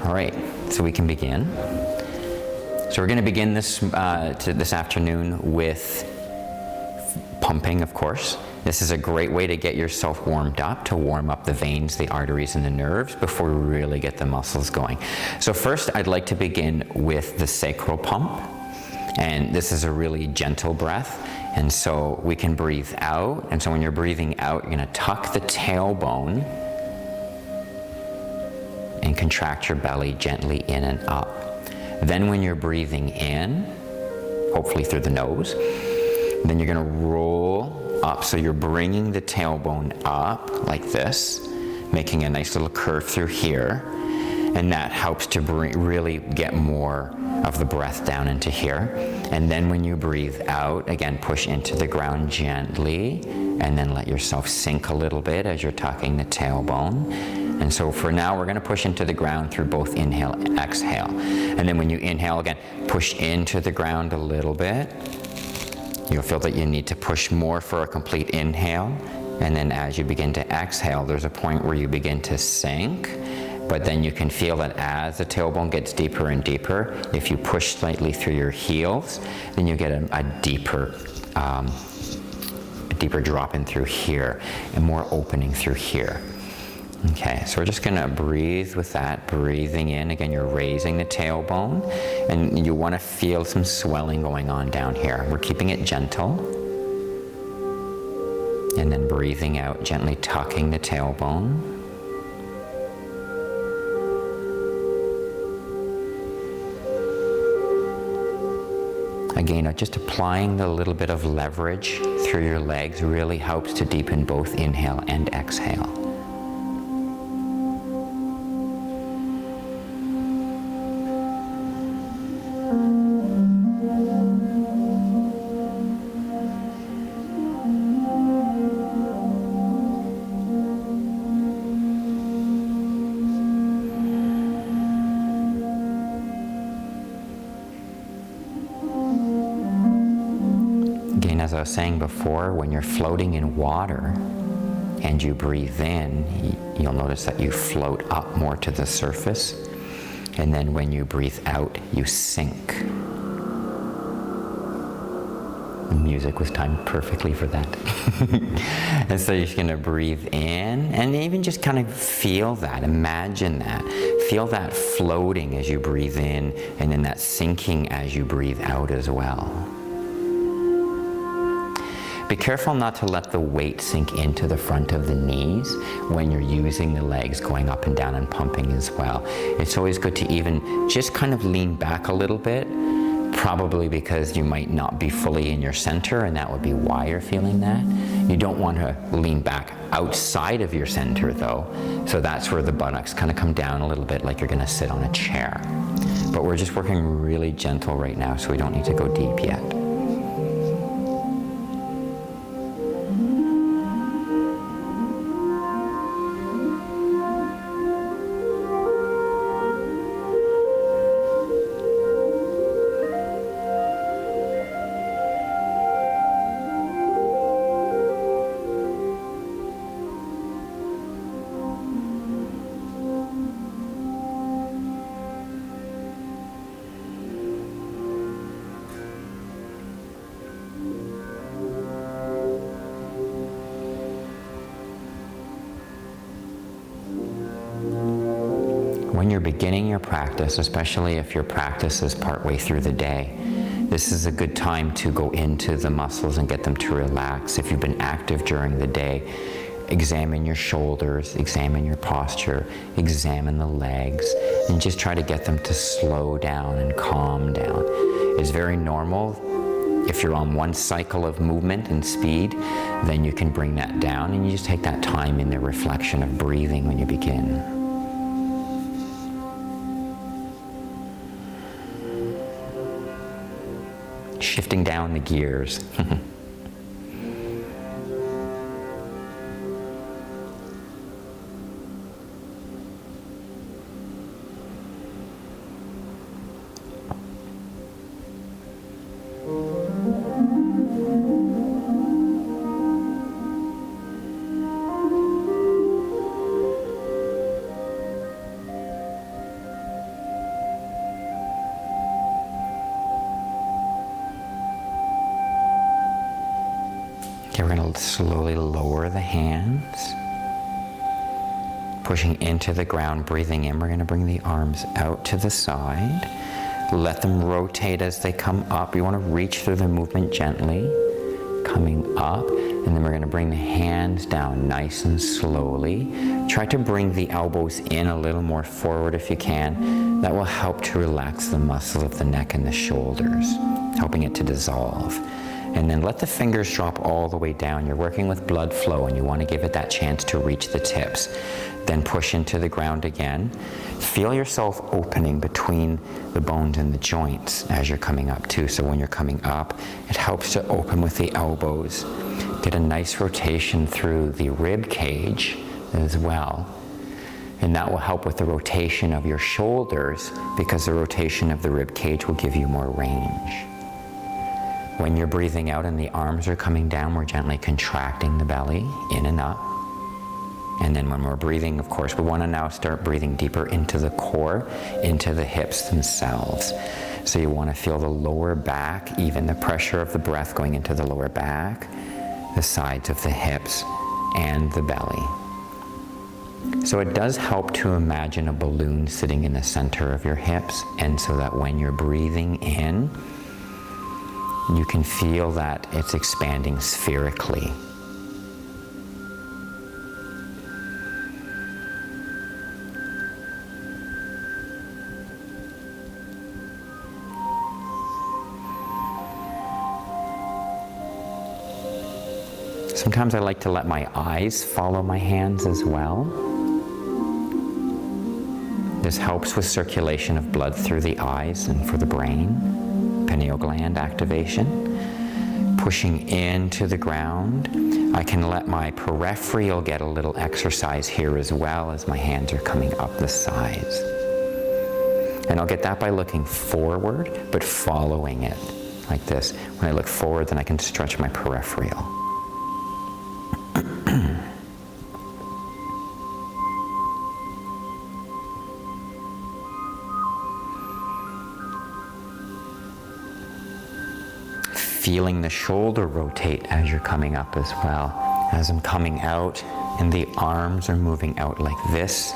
All right, so we can begin. So we're going to begin this afternoon with pumping, of course. This is a great way to get yourself warmed up, to warm up the veins, the arteries, and the nerves before we really get the muscles going. So first, I'd like to begin with the sacral pump. And this is a really gentle breath. And so we can breathe out. And so when you're breathing out, you're going to tuck the tailbone and contract your belly gently in and up. Then when you're breathing in, hopefully through the nose, then you're going to roll up. So you're bringing the tailbone up like this, making a nice little curve through here. And that helps to really get more of the breath down into here. And then when you breathe out, again, push into the ground gently, and then let yourself sink a little bit as you're tucking the tailbone. And so for now, we're going to push into the ground through both inhale and exhale. And then when you inhale, again, push into the ground a little bit. You'll feel that you need to push more for a complete inhale. And then as you begin to exhale, there's a point where you begin to sink. But then you can feel that as the tailbone gets deeper and deeper, if you push slightly through your heels, then you get a deeper drop in through here and more opening through here. Okay, so we're just going to breathe with that, breathing in. Again, you're raising the tailbone, and you want to feel some swelling going on down here. We're keeping it gentle. And then breathing out, gently tucking the tailbone. Again, just applying the little bit of leverage through your legs really helps to deepen both inhale and exhale. As I was saying before, when you're floating in water and you breathe in, you'll notice that you float up more to the surface. And then when you breathe out, you sink. The music was timed perfectly for that. And so you're just going to breathe in and even just kind of feel that, imagine that. Feel that floating as you breathe in, and then that sinking as you breathe out as well. Be careful not to let the weight sink into the front of the knees when you're using the legs going up and down and pumping as well. It's always good to even just kind of lean back a little bit, probably because you might not be fully in your center, and that would be why you're feeling that. You don't want to lean back outside of your center though, so that's where the buttocks kind of come down a little bit like you're going to sit on a chair. But we're just working really gentle right now, so we don't need to go deep yet. When you're beginning your practice, especially if your practice is partway through the day, this is a good time to go into the muscles and get them to relax. If you've been active during the day, examine your shoulders, examine your posture, examine the legs, and just try to get them to slow down and calm down. It's very normal. If you're on one cycle of movement and speed, then you can bring that down, and you just take that time in the reflection of breathing when you begin. Shifting down the gears. Okay, we're going to slowly lower the hands. Pushing into the ground, breathing in. We're going to bring the arms out to the side. Let them rotate as they come up. You want to reach through the movement gently. Coming up, and then we're going to bring the hands down nice and slowly. Try to bring the elbows in a little more forward if you can. That will help to relax the muscles of the neck and the shoulders, helping it to dissolve. And then let the fingers drop all the way down. You're working with blood flow and you want to give it that chance to reach the tips. Then push into the ground again. Feel yourself opening between the bones and the joints as you're coming up too. So when you're coming up, it helps to open with the elbows. Get a nice rotation through the rib cage as well. And that will help with the rotation of your shoulders because the rotation of the rib cage will give you more range. When you're breathing out and the arms are coming down, we're gently contracting the belly in and up. And then when we're breathing, of course, we want to now start breathing deeper into the core, into the hips themselves. So you want to feel the lower back, even the pressure of the breath going into the lower back, the sides of the hips, and the belly. So it does help to imagine a balloon sitting in the center of your hips, and so that when you're breathing in, you can feel that it's expanding spherically. Sometimes I like to let my eyes follow my hands as well. This helps with circulation of blood through the eyes and for the brain, pineal gland activation. Pushing into the ground, I can let my peripheral get a little exercise here as well as my hands are coming up the sides. And I'll get that by looking forward, but following it like this. When I look forward, then I can stretch my peripheral. Feeling the shoulder rotate as you're coming up as well. As I'm coming out and the arms are moving out like this,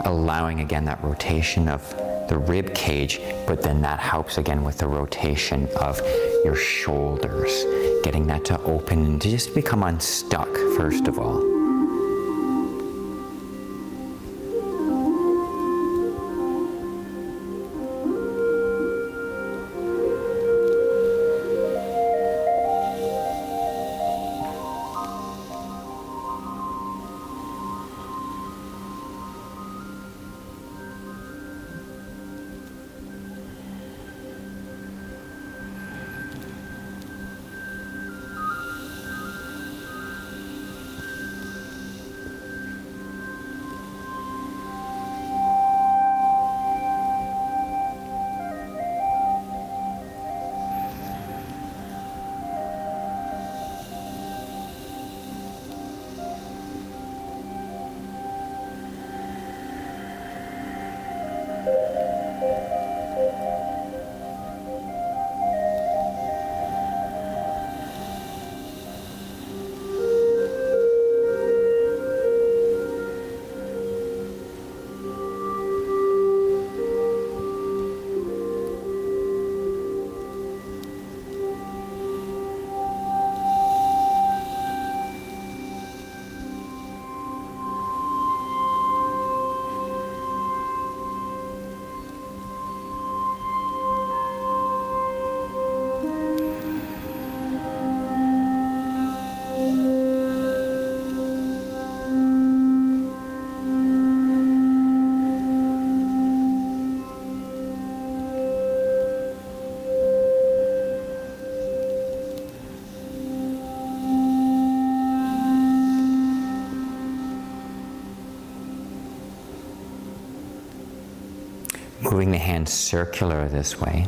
allowing again that rotation of the rib cage, but then that helps again with the rotation of your shoulders, getting that to open and to just become unstuck first of all. Moving the hands circular this way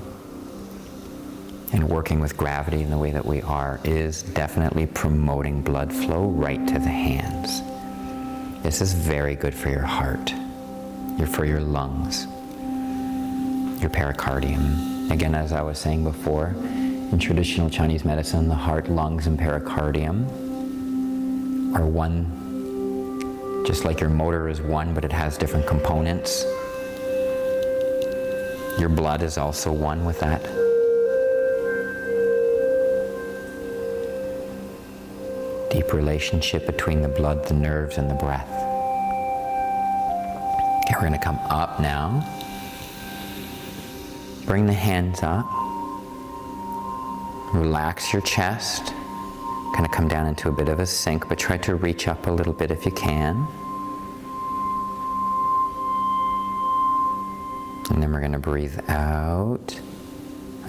and working with gravity in the way that we are is definitely promoting blood flow right to the hands. This is very good for your heart, for your lungs, your pericardium. Again, as I was saying before, in traditional Chinese medicine, the heart, lungs, and pericardium are one, just like your motor is one, but it has different components. Your blood is also one with that. Deep relationship between the blood, the nerves, and the breath. Okay, we're going to come up now. Bring the hands up. Relax your chest. Kind of come down into a bit of a sink, but try to reach up a little bit if you can. And then we're going to breathe out.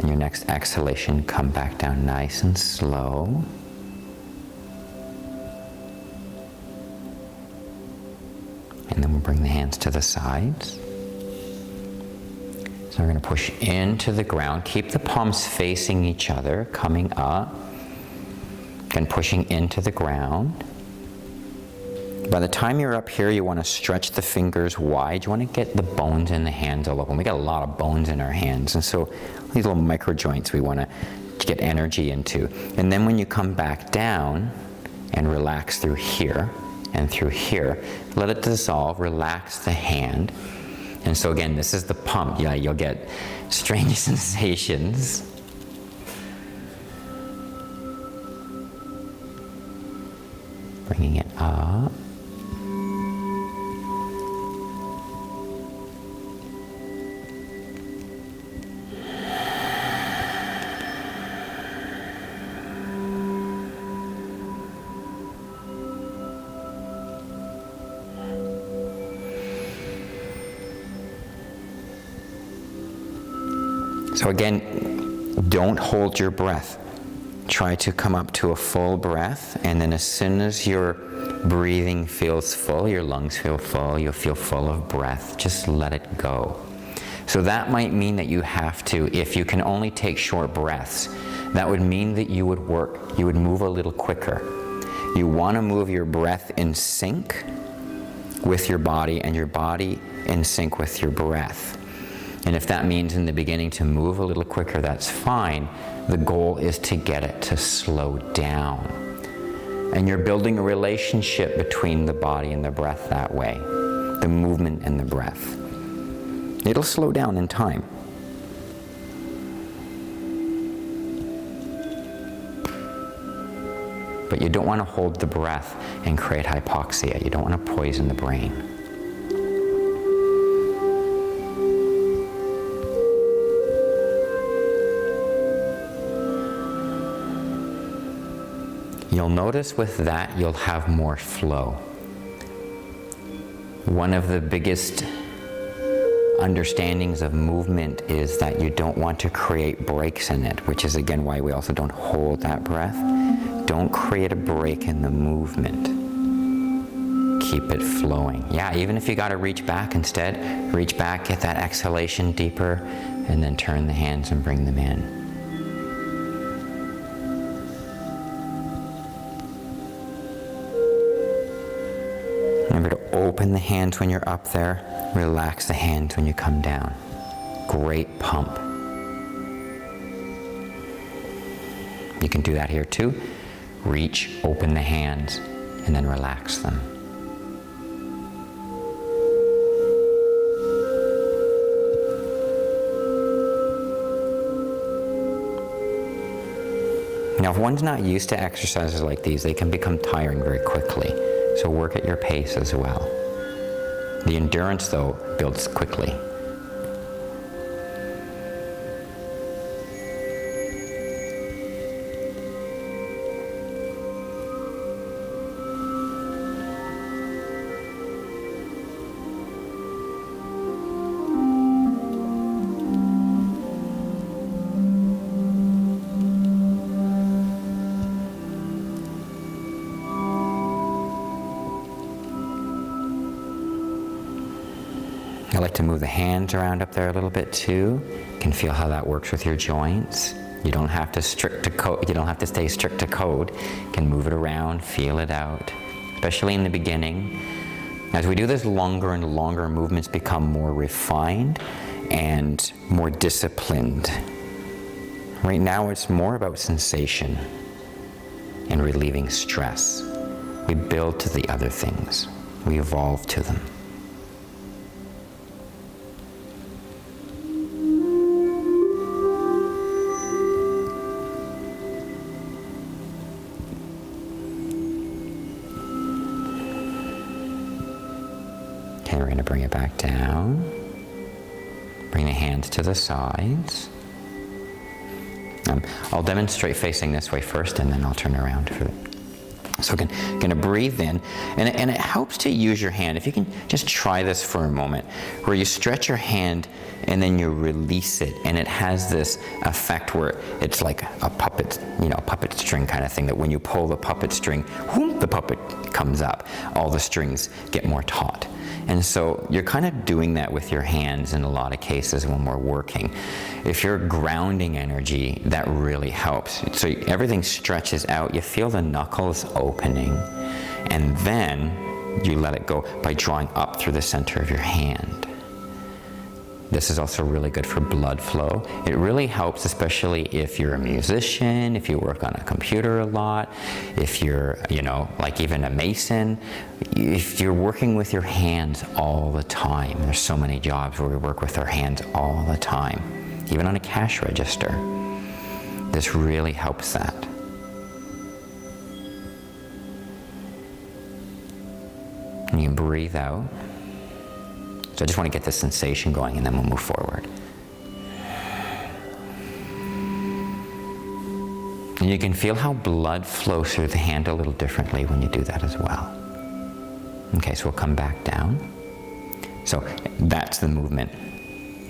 On your next exhalation, come back down nice and slow. And then we'll bring the hands to the sides. So we're going to push into the ground. Keep the palms facing each other, coming up. And pushing into the ground. By the time you're up here, you want to stretch the fingers wide. You want to get the bones in the hands all open. We got a lot of bones in our hands, and so these little micro joints we want to get energy into. And then when you come back down and relax through here and through here, let it dissolve, relax the hand. And so again, this is the pump. Yeah, you'll get strange sensations. Bringing it up. So again, don't hold your breath. Try to come up to a full breath, and then as soon as your breathing feels full, your lungs feel full, you'll feel full of breath, just let it go. So that might mean that you have to, if you can only take short breaths, that would mean that you would move a little quicker. You want to move your breath in sync with your body, and your body in sync with your breath. And if that means in the beginning to move a little quicker, that's fine. The goal is to get it to slow down. And you're building a relationship between the body and the breath that way, the movement and the breath. It'll slow down in time. But you don't want to hold the breath and create hypoxia. You don't want to poison the brain. You'll notice with that, you'll have more flow. One of the biggest understandings of movement is that you don't want to create breaks in it, which is again why we also don't hold that breath. Don't create a break in the movement. Keep it flowing. Yeah, even if you got to reach back instead, reach back, get that exhalation deeper, and then turn the hands and bring them in. Remember to open the hands when you're up there, relax the hands when you come down. Great pump. You can do that here too. Reach, open the hands, and then relax them. Now, if one's not used to exercises like these, they can become tiring very quickly. So work at your pace as well. The endurance, though, builds quickly. I like to move the hands around up there a little bit too. You can feel how that works with your joints. You don't have to stay strict to code. You can move it around, feel it out, especially in the beginning. As we do this, longer and longer movements become more refined and more disciplined. Right now it's more about sensation and relieving stress. We build to the other things. We evolve to them. Okay, we're going to bring it back down. Bring the hands to the sides. I'll demonstrate facing this way first, and then I'll turn around for it. So again, going to breathe in, and it helps to use your hand. If you can just try this for a moment, where you stretch your hand and then you release it, and it has this effect where it's like a puppet, a puppet string kind of thing, that when you pull the puppet string, whoop, the puppet comes up. All the strings get more taut. And so you're kind of doing that with your hands in a lot of cases when we're working. If you're grounding energy, that really helps. So everything stretches out. You feel the knuckles opening, and then you let it go by drawing up through the center of your hand. This is also really good for blood flow. It really helps, especially if you're a musician, if you work on a computer a lot, if you're, like even a mason, if you're working with your hands all the time. There's so many jobs where we work with our hands all the time, even on a cash register. This really helps that. And you can breathe out. So I just want to get the sensation going, and then we'll move forward. And you can feel how blood flows through the hand a little differently when you do that as well. Okay, so we'll come back down. So that's the movement.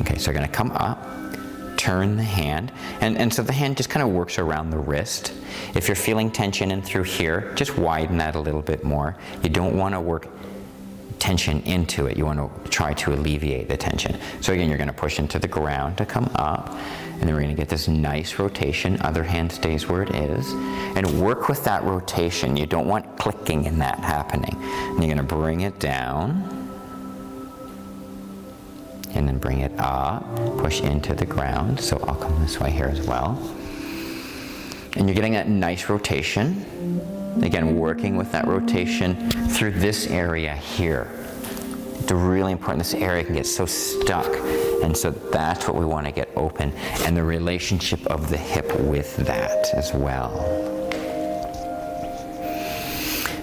Okay, so you're going to come up, turn the hand, and so the hand just kind of works around the wrist. If you're feeling tension in through here, just widen that a little bit more. You don't want to work tension into it. You want to try to alleviate the tension. So again, you're going to push into the ground to come up, and then we're going to get this nice rotation. Other hand stays where it is, and work with that rotation. You don't want clicking in that happening. And you're going to bring it down, and then bring it up, push into the ground. So I'll come this way here as well. And you're getting that nice rotation. Again, working with that rotation through this area here. It's really important. This area can get so stuck. And so that's what we want to get open. And the relationship of the hip with that as well.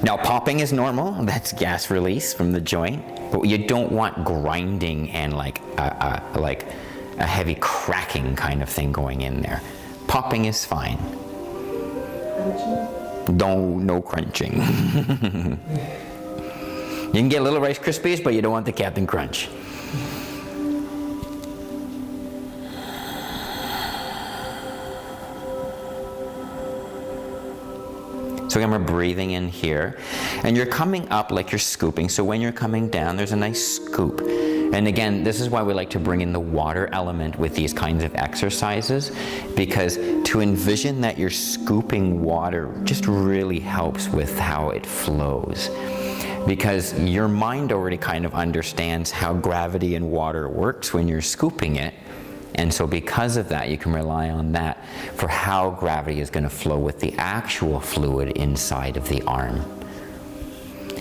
Now, popping is normal. That's gas release from the joint. But you don't want grinding and like a heavy cracking kind of thing going in there. Popping is fine. No crunching. You can get little Rice Krispies, but you don't want the Captain Crunch. So again, we're breathing in here, and you're coming up like you're scooping. So when you're coming down, there's a nice scoop. And again, this is why we like to bring in the water element with these kinds of exercises, because to envision that you're scooping water just really helps with how it flows. Because your mind already kind of understands how gravity in water works when you're scooping it. And so because of that, you can rely on that for how gravity is going to flow with the actual fluid inside of the arm.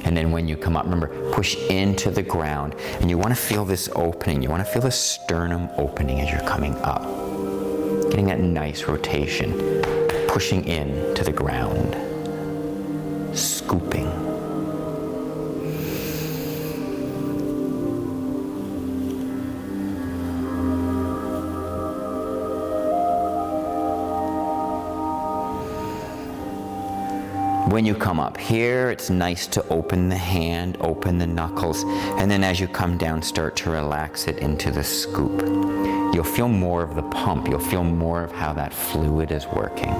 And then when you come up, remember, push into the ground. And you want to feel this opening. You want to feel the sternum opening as you're coming up. Getting that nice rotation. Pushing in to the ground. Scooping. When you come up here, it's nice to open the hand, open the knuckles, and then as you come down, start to relax it into the scoop. You'll feel more of the pump. You'll feel more of how that fluid is working,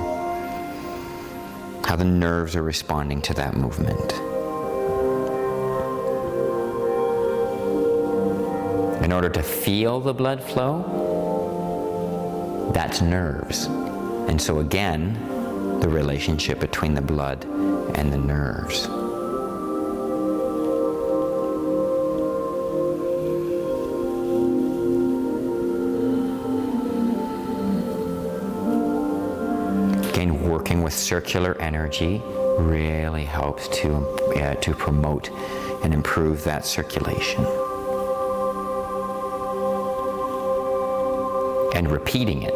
how the nerves are responding to that movement. In order to feel the blood flow, that's nerves. And so again, the relationship between the blood and the nerves. Again, working with circular energy really helps to to promote and improve that circulation. And repeating it.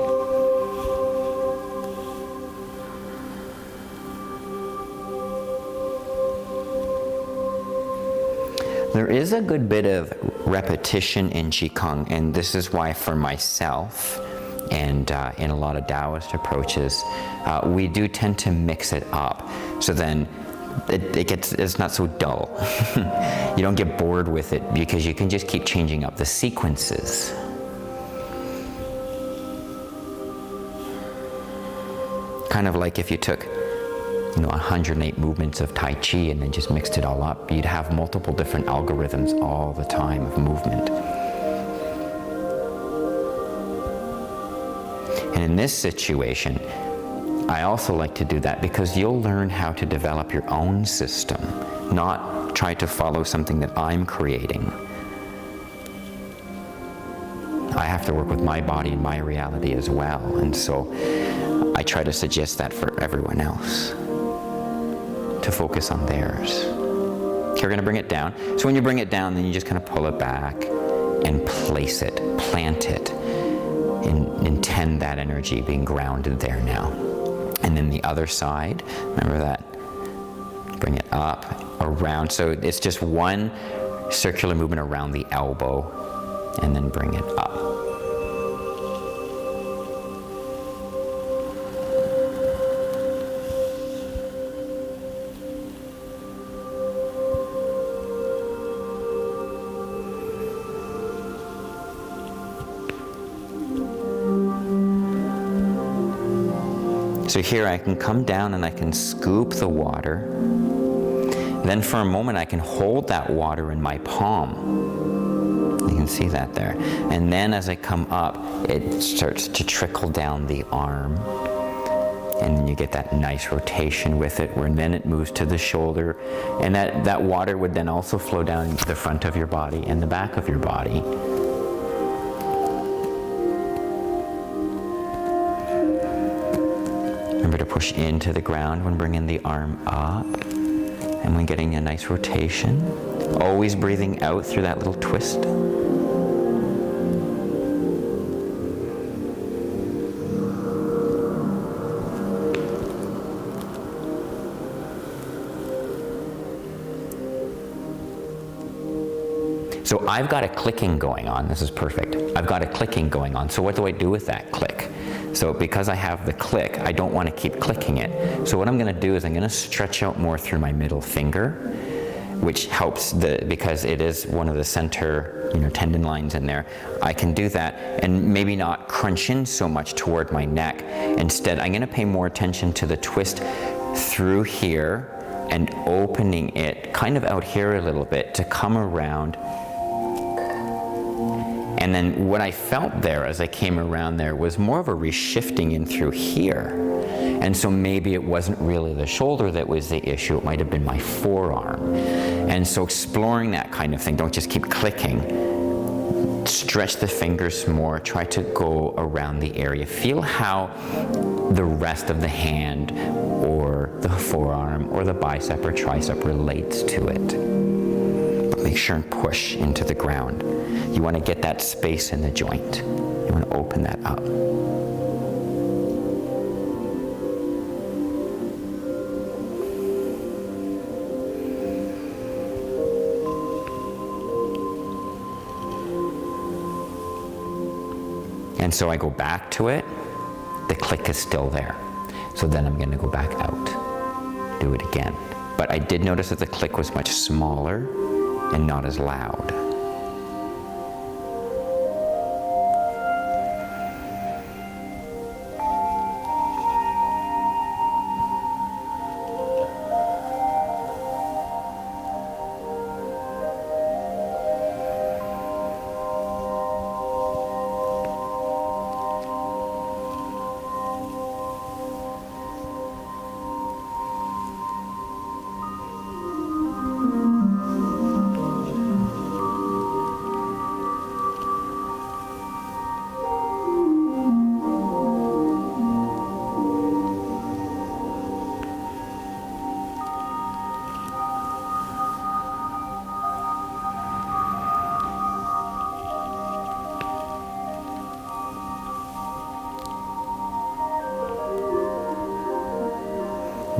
There is a good bit of repetition in Qigong, and this is why for myself and in a lot of Taoist approaches, we do tend to mix it up. So then it's not so dull. You don't get bored with it because you can just keep changing up the sequences. Kind of like if you took 108 movements of Tai Chi and then just mixed it all up, you'd have multiple different algorithms all the time of movement. And in this situation, I also like to do that because you'll learn how to develop your own system, not try to follow something that I'm creating. I have to work with my body and my reality as well, and so I try to suggest that for everyone else, to focus on theirs. You're going to bring it down. So when you bring it down, then you just kind of pull it back and place it, plant it, and intend that energy being grounded there now. And then the other side, remember that, bring it up, around. So it's just one circular movement around the elbow, and then bring it up. So here I can come down and I can scoop the water. Then for a moment I can hold that water in my palm. You can see that there. And then as I come up, it starts to trickle down the arm. And then you get that nice rotation with it, where then it moves to the shoulder. And that water would then also flow down into the front of your body and the back of your body. Remember to push into the ground when bringing the arm up and when getting a nice rotation. Always breathing out through that little twist. So I've got a clicking going on. This is perfect. I've got a clicking going on. So what do I do with that click? So because I have the click, I don't want to keep clicking it. So what I'm going to do is I'm going to stretch out more through my middle finger, which helps because it is one of the center tendon lines in there. I can do that and maybe not crunch in so much toward my neck. Instead, I'm going to pay more attention to the twist through here and opening it kind of out here a little bit to come around. And then what I felt there as I came around there was more of a reshifting in through here. And so maybe it wasn't really the shoulder that was the issue, it might have been my forearm. And so exploring that kind of thing, don't just keep clicking. Stretch the fingers more, try to go around the area. Feel how the rest of the hand or the forearm or the bicep or tricep relates to it. But make sure and push into the ground. You want to get that space in the joint. You want to open that up. And so I go back to it. The click is still there. So then I'm going to go back out. Do it again. But I did notice that the click was much smaller and not as loud.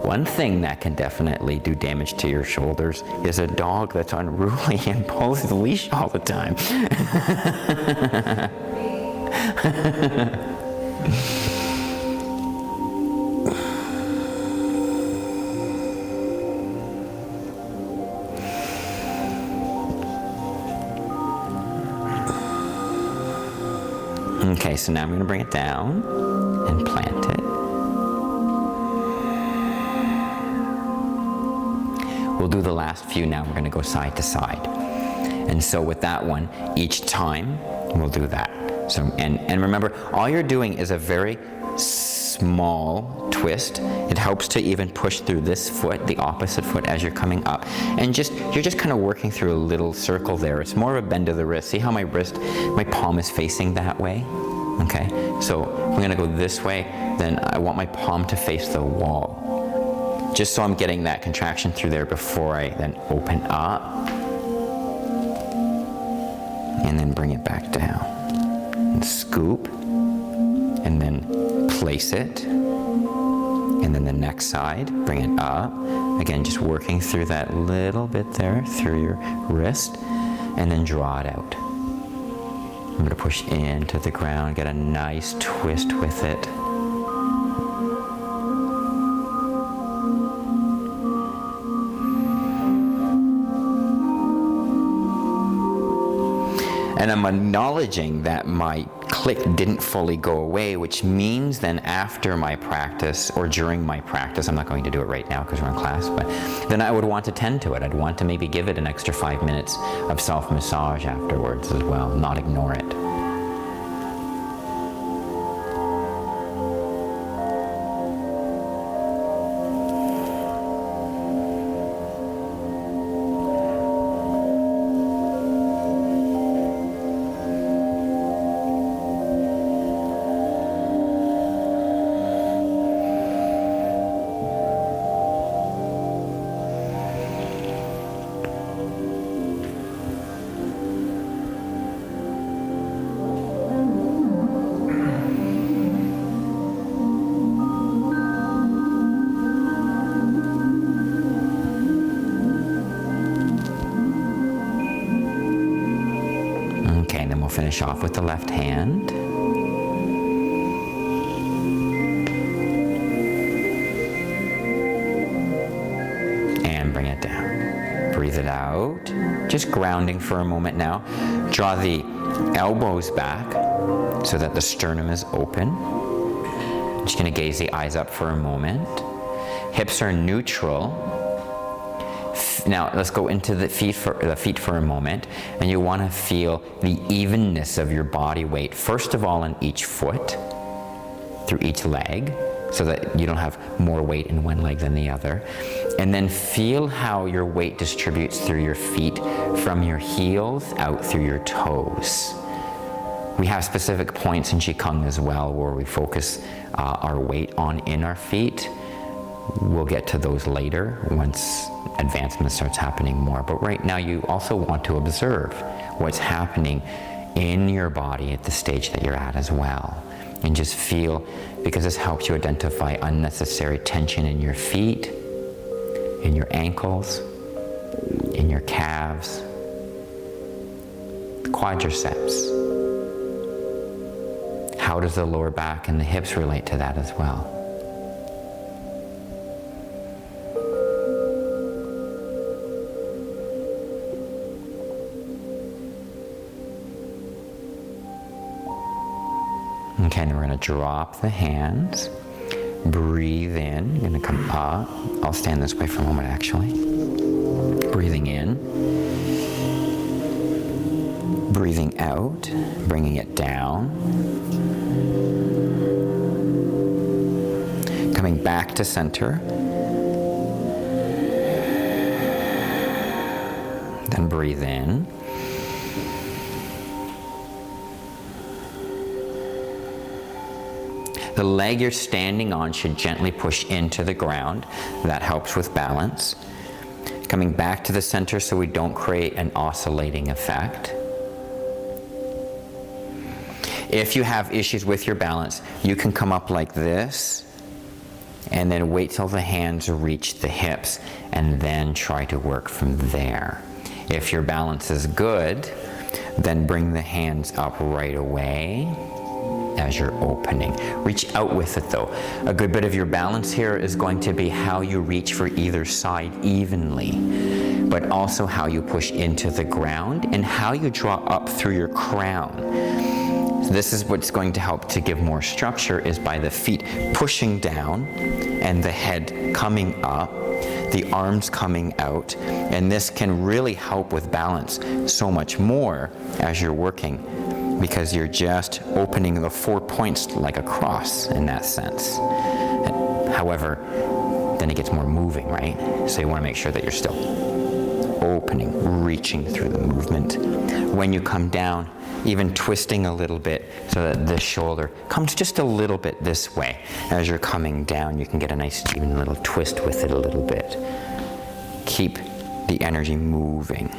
One thing that can definitely do damage to your shoulders is a dog that's unruly and pulls the leash all the time. Okay, so now I'm going to bring it down and plant it. We'll do the last few now. We're going to go side to side. And so with that one, each time we'll do that. So, and remember, all you're doing is a very small twist. It helps to even push through this foot, the opposite foot, as you're coming up. And you're just kind of working through a little circle there. It's more of a bend of the wrist. See how my palm is facing that way? Okay, so I'm going to go this way, then I want my palm to face the wall. Just so I'm getting that contraction through there before I then open up. And then bring it back down. And scoop. And then place it. And then the next side, bring it up. Again, just working through that little bit there, through your wrist. And then draw it out. I'm going to push into the ground, get a nice twist with it. And I'm acknowledging that my click didn't fully go away, which means then after my practice or during my practice, I'm not going to do it right now because we're in class, but then I would want to tend to it. I'd want to maybe give it an extra 5 minutes of self-massage afterwards as well, not ignore it. Finish off with the left hand. And bring it down. Breathe it out. Just grounding for a moment now. Draw the elbows back so that the sternum is open. Just going to gaze the eyes up for a moment. Hips are neutral. Now let's go into the feet for a moment, and you want to feel the evenness of your body weight, first of all in each foot, through each leg, so that you don't have more weight in one leg than the other. And then feel how your weight distributes through your feet, from your heels out through your toes. We have specific points in Qigong as well where we focus our weight on in our feet. We'll get to those later once advancement starts happening more. But right now you also want to observe what's happening in your body at the stage that you're at as well. And just feel, because this helps you identify unnecessary tension in your feet, in your ankles, in your calves, quadriceps. How does the lower back and the hips relate to that as well? Okay, then we're going to drop the hands, breathe in, you're going to come up. I'll stand this way for a moment actually. Breathing in, breathing out, bringing it down. Coming back to center. Then breathe in. The leg you're standing on should gently push into the ground. That helps with balance. Coming back to the center so we don't create an oscillating effect. If you have issues with your balance, you can come up like this and then wait till the hands reach the hips, and then try to work from there. If your balance is good, then bring the hands up right away as you're opening. Reach out with it though. A good bit of your balance here is going to be how you reach for either side evenly, but also how you push into the ground and how you draw up through your crown. So this is what's going to help to give more structure, is by the feet pushing down and the head coming up, the arms coming out, and this can really help with balance so much more as you're working, because you're just opening the 4 points like a cross in that sense. However, then it gets more moving, right? So you want to make sure that you're still opening, reaching through the movement. When you come down, even twisting a little bit so that the shoulder comes just a little bit this way. As you're coming down, you can get a nice even little twist with it a little bit. Keep the energy moving.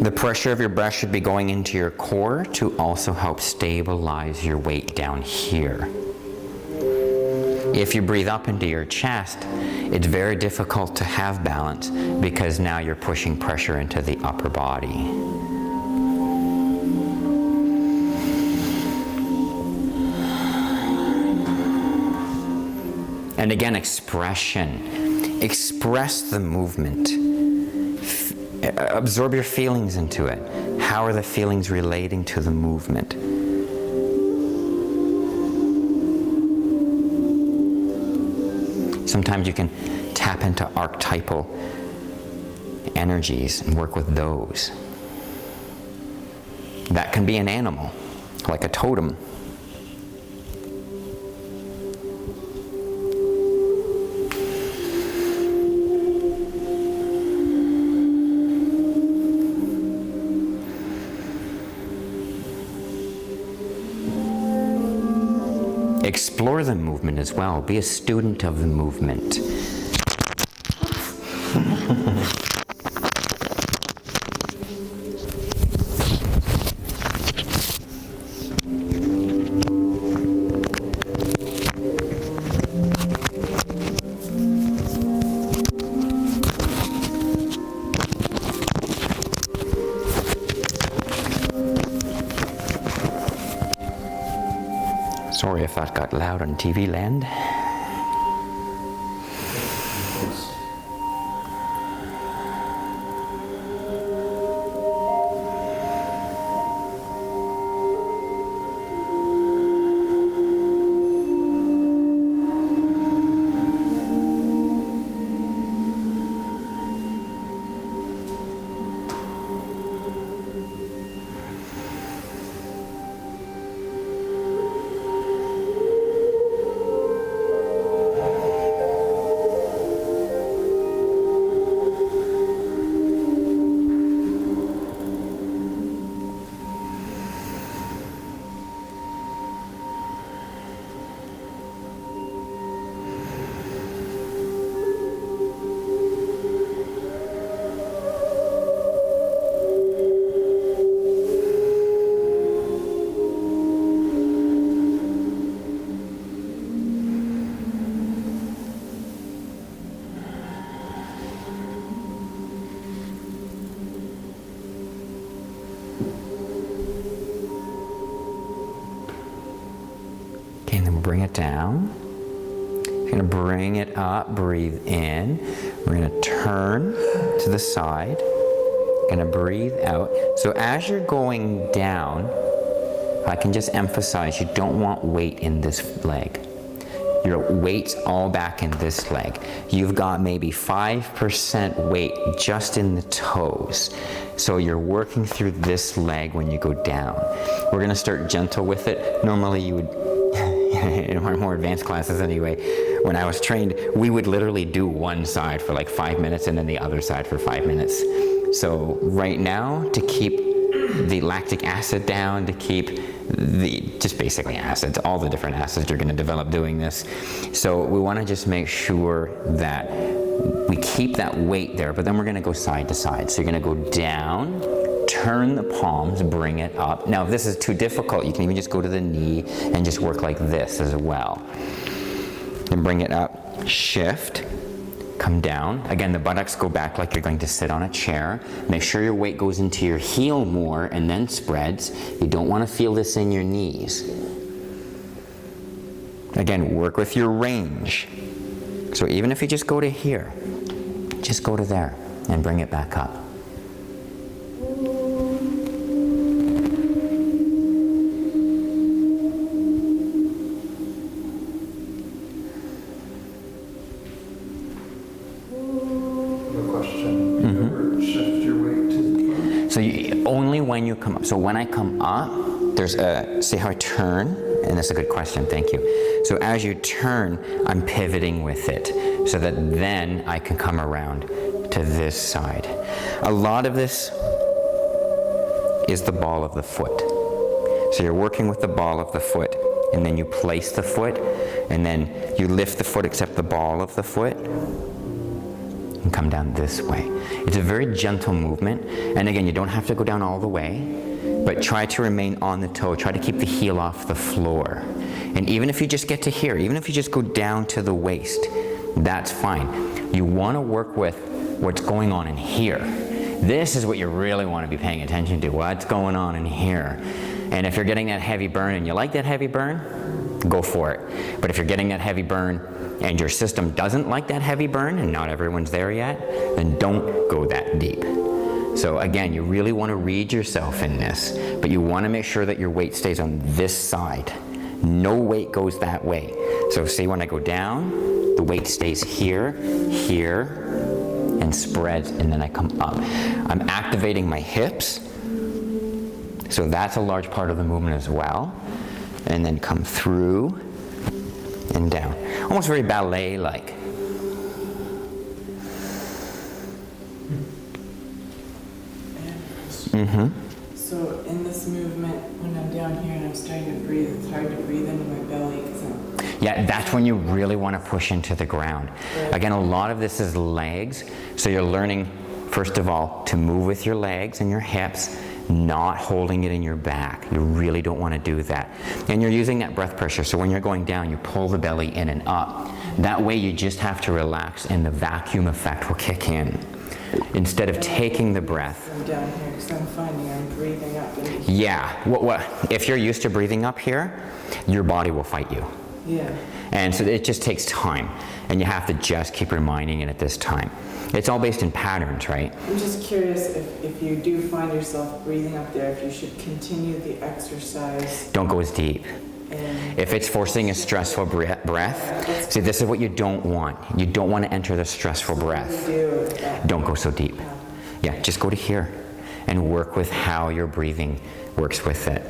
The pressure of your breath should be going into your core to also help stabilize your weight down here. If you breathe up into your chest, it's very difficult to have balance because now you're pushing pressure into the upper body. And again, expression. Express the movement. Absorb your feelings into it. How are the feelings relating to the movement? Sometimes you can tap into archetypal energies and work with those. That can be an animal, like a totem. Explore the movement as well. Be a student of the movement. Sorry if that got loud on TV land. And then bring it down. You're going to bring it up, breathe in. We're going to turn to the side. Going to breathe out. So as you're going down, I can just emphasize you don't want weight in this leg. Your weight's all back in this leg. You've got maybe 5% weight just in the toes. So you're working through this leg when you go down. We're going to start gentle with it. Normally you would, in our more advanced classes anyway, when I was trained, we would literally do one side for like 5 minutes and then the other side for 5 minutes. So right now, to keep the lactic acid down, to keep just basically acids, all the different acids you're going to develop doing this. So we want to just make sure that we keep that weight there, but then we're going to go side to side. So you're going to go down, turn the palms, bring it up. Now, if this is too difficult, you can even just go to the knee and just work like this as well. Then bring it up, shift, come down. Again, the buttocks go back like you're going to sit on a chair. Make sure your weight goes into your heel more and then spreads. You don't want to feel this in your knees. Again, work with your range. So even if you just go to here, just go to there and bring it back up. Only when you come up. So when I come up, there's a, see how I turn? And that's a good question, thank you. So as you turn, I'm pivoting with it so that then I can come around to this side. A lot of this is the ball of the foot. So you're working with the ball of the foot, and then you place the foot, and then you lift the foot except the ball of the foot, and come down this way. It's a very gentle movement, and again, you don't have to go down all the way, but try to remain on the toe. Try to keep the heel off the floor. And even if you just get to here, even if you just go down to the waist, that's fine. You want to work with what's going on in here. This is what you really want to be paying attention to, what's going on in here. And if you're getting that heavy burn and you like that heavy burn, go for it. But if you're getting that heavy burn and your system doesn't like that heavy burn, and not everyone's there yet, then don't go that deep. So again, you really want to read yourself in this, but you want to make sure that your weight stays on this side. No weight goes that way. So see, when I go down, the weight stays here, here, and spreads, and then I come up. I'm activating my hips, so that's a large part of the movement as well. And then come through and down. Almost very ballet-like. Mm-hmm. So in this movement, when I'm down here and I'm starting to breathe, it's hard to breathe into my belly because yeah, that's when you really want to push into the ground. Right. Again, a lot of this is legs, so you're learning, first of all, to move with your legs and your hips, not holding it in your back. You really don't want to do that. And you're using that breath pressure, so when you're going down, you pull the belly in and up. That way you just have to relax and the vacuum effect will kick in. Instead of taking the breath. I'm down here because I'm finding I'm breathing up. Yeah, if you're used to breathing up here, your body will fight you. Yeah. And so it just takes time, and you have to just keep reminding it at this time. It's all based in patterns, right? I'm just curious if you do find yourself breathing up there, if you should continue the exercise. Don't go as deep. If it's forcing a stressful breath, see, this is what you don't want. You don't want to enter the stressful breath. Don't go so deep. Yeah, just go to here and work with how your breathing works with it.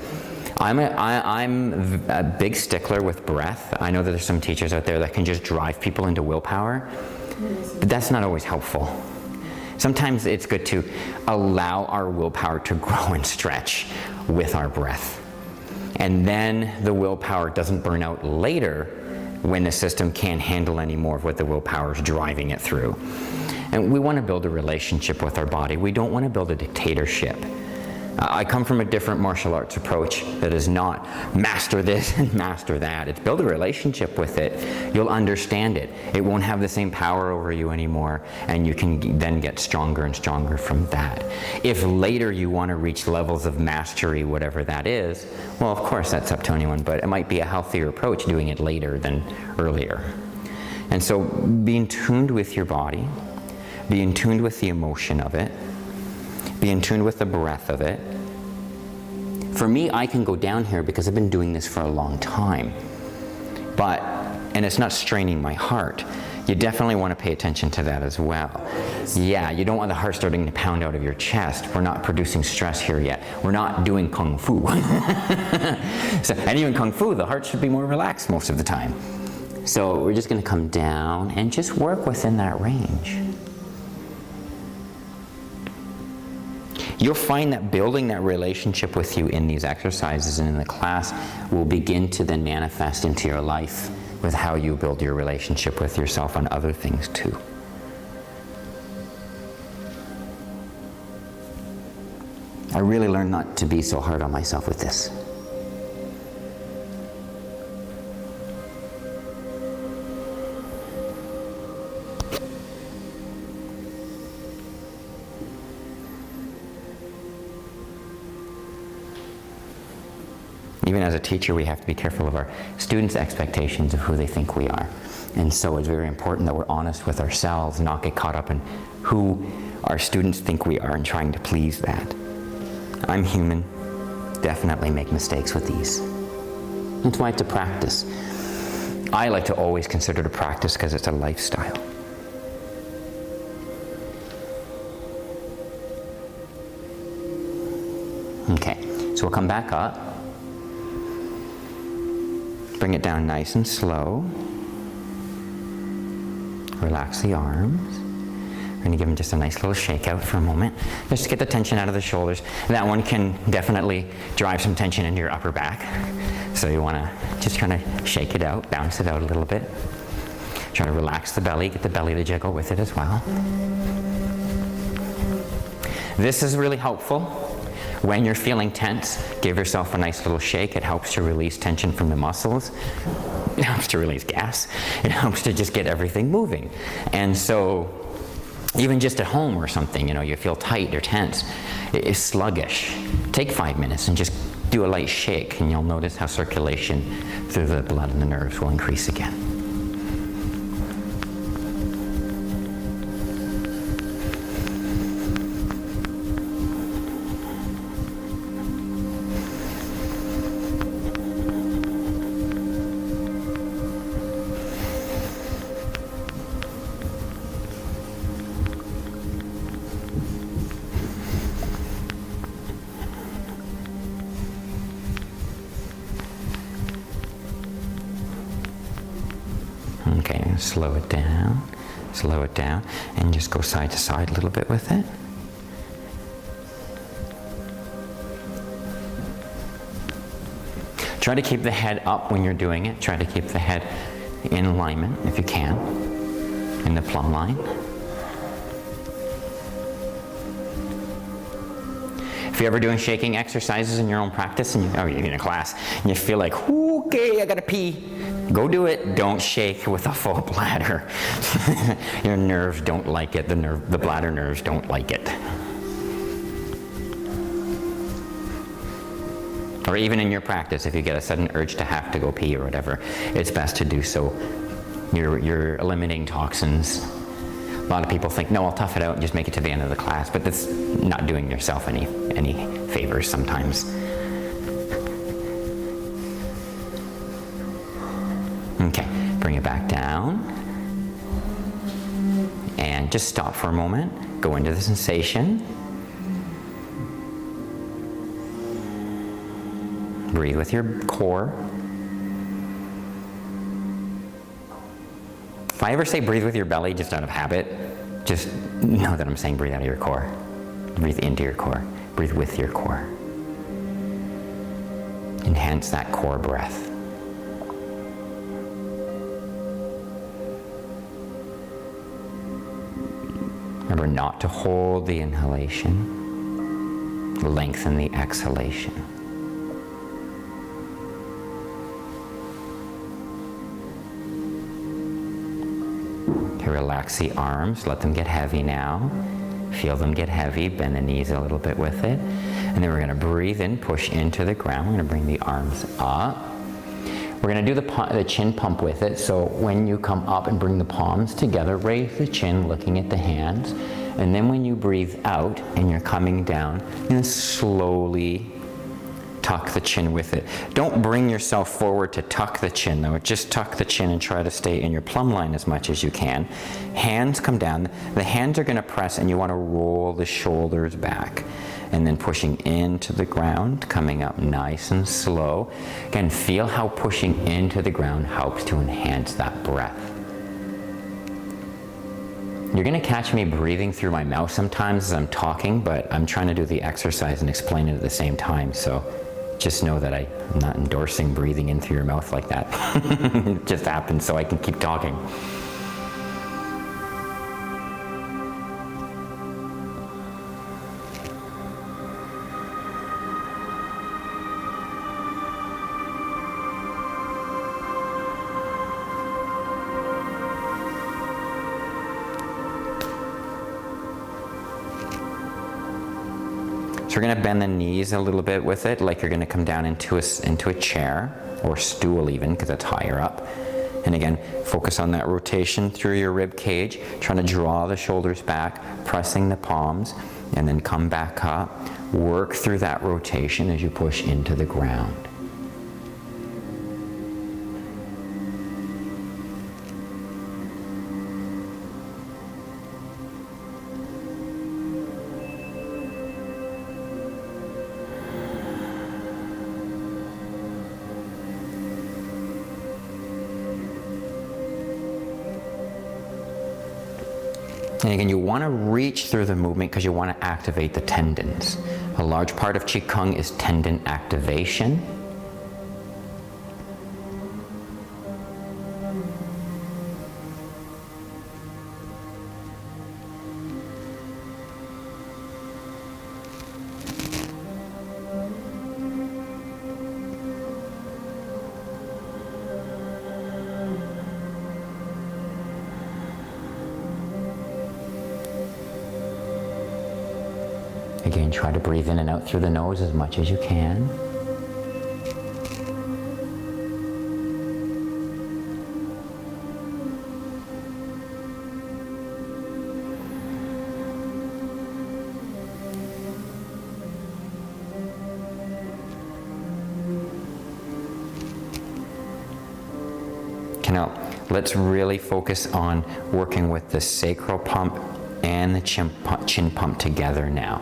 I'm a big stickler with breath. I know that there's some teachers out there that can just drive people into willpower, but that's not always helpful. Sometimes it's good to allow our willpower to grow and stretch with our breath. And then the willpower doesn't burn out later when the system can't handle any more of what the willpower is driving it through. And we want to build a relationship with our body. We don't want to build a dictatorship. I come from a different martial arts approach that is not master this and master that. It's build a relationship with it. You'll understand it. It won't have the same power over you anymore, and you can then get stronger and stronger from that. If later you want to reach levels of mastery, whatever that is, well, of course, that's up to anyone, but it might be a healthier approach doing it later than earlier. And so being tuned with your body, being tuned with the emotion of it, be in tune with the breath of it. For me, I can go down here because I've been doing this for a long time. And it's not straining my heart. You definitely want to pay attention to that as well. Yeah, you don't want the heart starting to pound out of your chest. We're not producing stress here yet. We're not doing Kung Fu. And even Kung Fu, the heart should be more relaxed most of the time. So we're just going to come down and just work within that range. You'll find that building that relationship with you in these exercises and in the class will begin to then manifest into your life with how you build your relationship with yourself on other things too. I really learned not to be so hard on myself with this. Even as a teacher, we have to be careful of our students' expectations of who they think we are. And so it's very important that we're honest with ourselves, not get caught up in who our students think we are and trying to please that. I'm human, definitely make mistakes with these. That's why it's a practice. I like to always consider it a practice because it's a lifestyle. Okay, so we'll come back up. Bring it down nice and slow. Relax the arms. We're going to give them just a nice little shake out for a moment, just to get the tension out of the shoulders. That one can definitely drive some tension into your upper back. So you want to just kind of shake it out, bounce it out a little bit. Try to relax the belly, get the belly to jiggle with it as well. This is really helpful. When you're feeling tense, give yourself a nice little shake. It helps to release tension from the muscles. It helps to release gas. It helps to just get everything moving. And so, even just at home or something, you feel tight or tense, it's sluggish. Take 5 minutes and just do a light shake, and you'll notice how circulation through the blood and the nerves will increase again. Okay, slow it down, and just go side to side a little bit with it. Try to keep the head up when you're doing it. Try to keep the head in alignment if you can, in the plumb line. If you're ever doing shaking exercises in your own practice, and you're in a class, and you feel like, okay, I gotta pee, go do it. Don't shake with a full bladder. Your nerves don't like it. The bladder nerves don't like it. Or even in your practice, if you get a sudden urge to have to go pee or whatever, it's best to do so. You're eliminating toxins. A lot of people think, no, I'll tough it out and just make it to the end of the class, but that's not doing yourself any favors sometimes. Okay, bring it back down. And just stop for a moment. Go into the sensation. Breathe with your core. If I ever say breathe with your belly just out of habit, just know that I'm saying breathe out of your core. Breathe into your core. Breathe with your core. Enhance that core breath. Remember not to hold the inhalation. Lengthen the exhalation. Okay, relax the arms. Let them get heavy now. Feel them get heavy. Bend the knees a little bit with it. And then we're going to breathe in, push into the ground. We're going to bring the arms up. We're going to do the chin pump with it. So when you come up and bring the palms together, raise the chin, looking at the hands. And then when you breathe out and you're coming down, you're going to slowly tuck the chin with it. Don't bring yourself forward to tuck the chin though. Just tuck the chin and try to stay in your plumb line as much as you can. Hands come down. The hands are going to press and you want to roll the shoulders back. And then pushing into the ground, coming up nice and slow. Again, feel how pushing into the ground helps to enhance that breath. You're going to catch me breathing through my mouth sometimes as I'm talking, but I'm trying to do the exercise and explain it at the same time. So just know that I'm not endorsing breathing in through your mouth like that. It just happens so I can keep talking. So we're going to bend the knees a little bit with it, like you're going to come down into a chair or stool even, because it's higher up. And again, focus on that rotation through your rib cage, trying to draw the shoulders back, pressing the palms, and then come back up. Work through that rotation as you push into the ground. And again, you want to reach through the movement because you want to activate the tendons. A large part of Qigong is tendon activation. Again, try to breathe in and out through the nose as much as you can. Okay, now let's really focus on working with the sacral pump and the chin pump together now.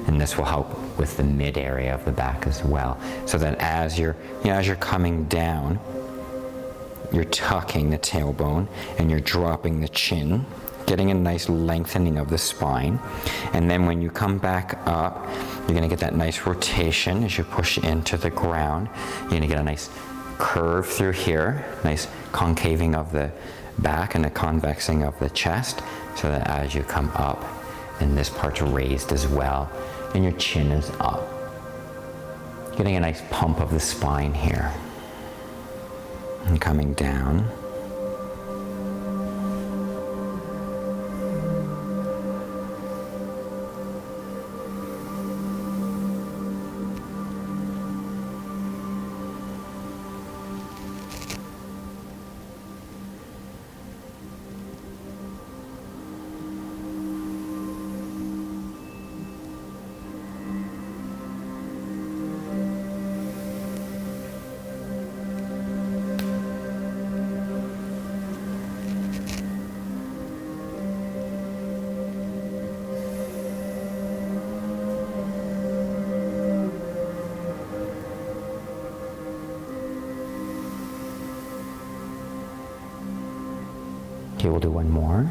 And this will help with the mid area of the back as well. So that as you're coming down, you're tucking the tailbone and you're dropping the chin, getting a nice lengthening of the spine. And then when you come back up, you're gonna get that nice rotation as you push into the ground. You're gonna get a nice curve through here, nice concaving of the back and a convexing of the chest, so that as you come up, and this part's raised as well, and your chin is up. Getting a nice pump of the spine here. And coming down. Okay, we'll do one more.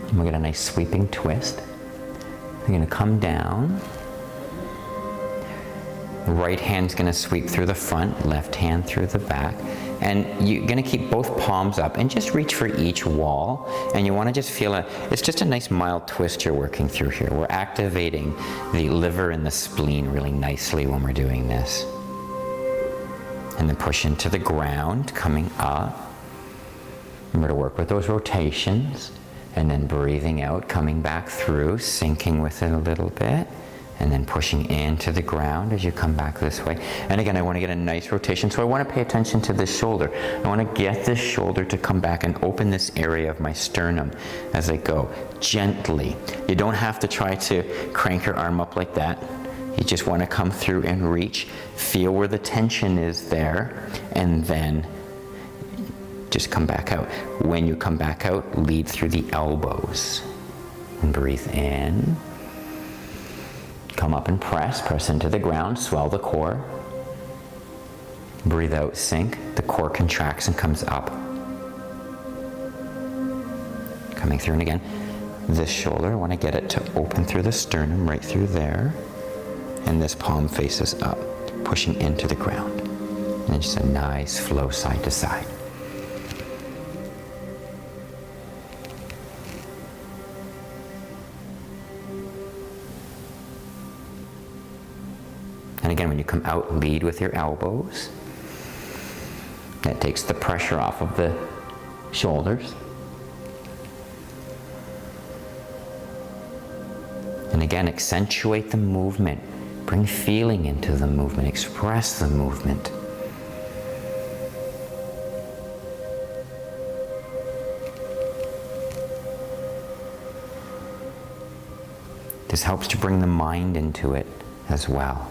And we'll get a nice sweeping twist. We're going to come down. The right hand's going to sweep through the front, left hand through the back. And you're going to keep both palms up and just reach for each wall. And you want to just feel it's just a nice mild twist you're working through here. We're activating the liver and the spleen really nicely when we're doing this. And then push into the ground, coming up. Remember to work with those rotations. And then breathing out, coming back through, sinking with it a little bit. and then pushing into the ground as you come back this way. And again, I want to get a nice rotation, so I want to pay attention to this shoulder. I want to get this shoulder to come back and open this area of my sternum as I go, gently. You don't have to try to crank your arm up like that. You just want to come through and reach, feel where the tension is there, and then just come back out. When you come back out, lead through the elbows. And breathe in. Come up and press into the ground, swell the core. Breathe out, sink. The core contracts and comes up. Coming through, and again, this shoulder, I want to get it to open through the sternum, right through there. And this palm faces up, pushing into the ground. And just a nice flow side to side. And again, when you come out, lead with your elbows. That takes the pressure off of the shoulders. And again, accentuate the movement. Bring feeling into the movement. Express the movement. This helps to bring the mind into it as well.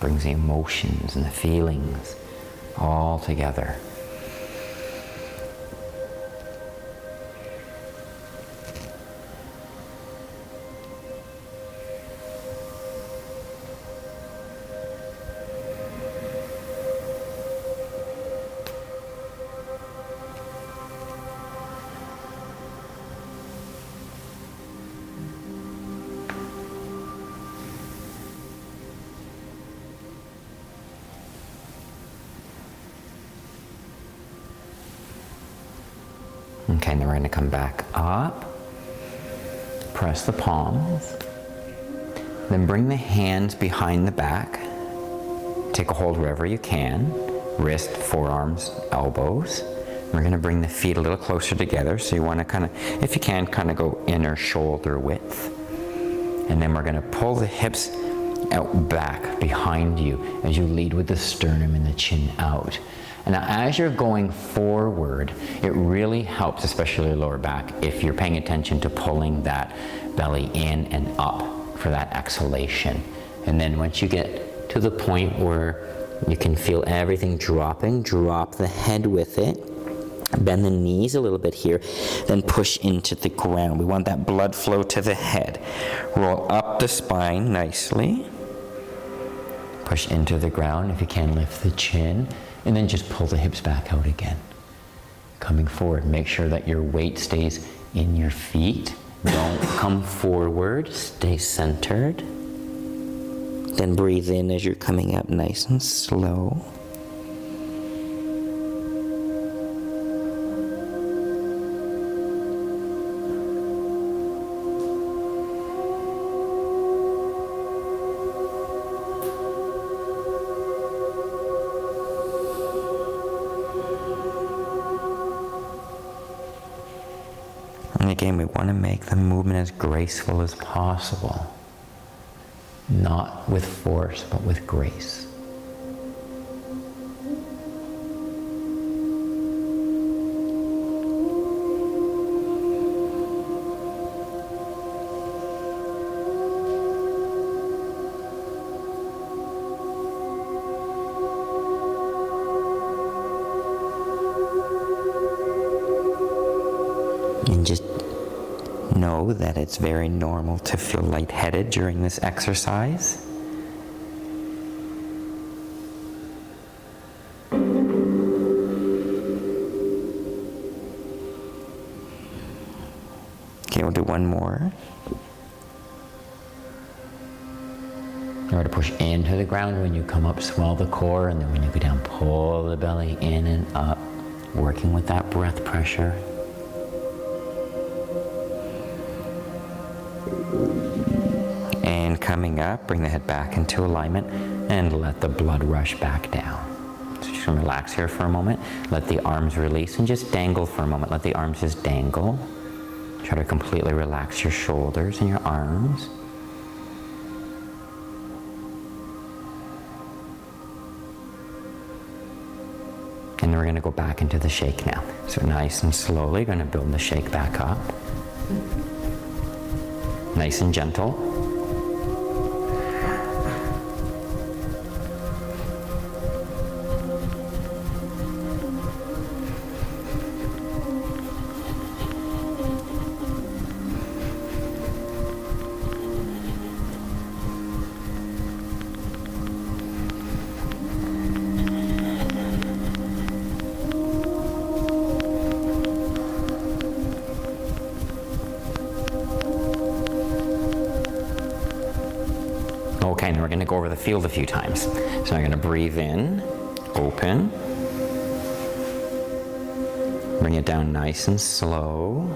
Brings the emotions and the feelings all together. Okay, now we're going to come back up, press the palms, then bring the hands behind the back, take a hold wherever you can, wrist, forearms, elbows. We're going to bring the feet a little closer together, so you want to kind of, if you can, kind of go inner shoulder width. And then we're going to pull the hips out back behind you as you lead with the sternum and the chin out. And now as you're going forward, it really helps, especially your lower back, if you're paying attention to pulling that belly in and up for that exhalation. And then once you get to the point where you can feel everything dropping, drop the head with it. Bend the knees a little bit here, then push into the ground. We want that blood flow to the head. Roll up the spine nicely. Push into the ground. If you can, lift the chin. And then just pull the hips back out again. Coming forward, make sure that your weight stays in your feet. Don't come forward, stay centered. Then breathe in as you're coming up nice and slow. And again, we want to make the movement as graceful as possible. Not with force, but with grace. And just know that it's very normal to feel lightheaded during this exercise. Okay, we'll do one more. Remember to push into the ground when you come up, swell the core, and then when you go down, pull the belly in and up, working with that breath pressure. And coming up, bring the head back into alignment and let the blood rush back down. So just gonna relax here for a moment. Let the arms release and just dangle for a moment. Let the arms just dangle. Try to completely relax your shoulders and your arms. And then we're going to go back into the shake now. So nice and slowly, going to build the shake back up. Nice and gentle. Okay, and we're going to go over the field a few times. So I'm going to breathe in, open. Bring it down nice and slow.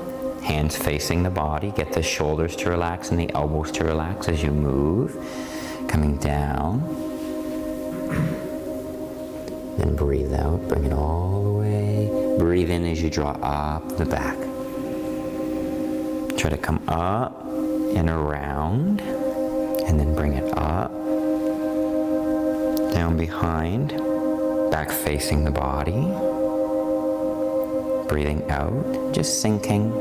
Hands facing the body. Get the shoulders to relax and the elbows to relax as you move. Coming down. Then breathe out. Bring it all the way. Breathe in as you draw up the back. Try to come up and around. And then bring it up, down behind, back facing the body. Breathing out, just sinking,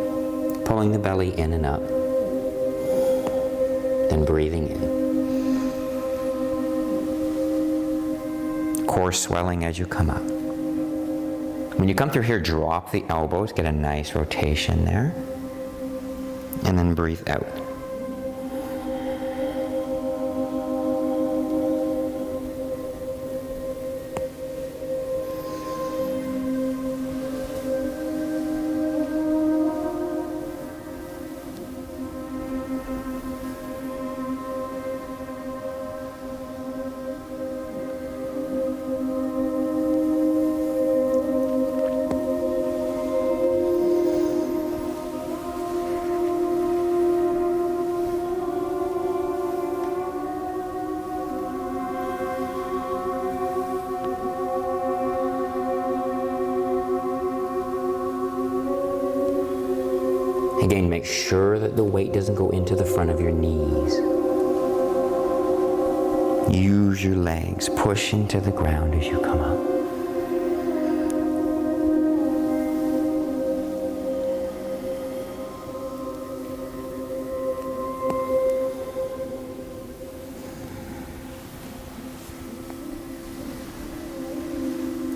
pulling the belly in and up. Then breathing in. Core swelling as you come up. When you come through here, drop the elbows, get a nice rotation there. And then breathe out. Again, make sure that the weight doesn't go into the front of your knees. Use your legs, push into the ground as you come up.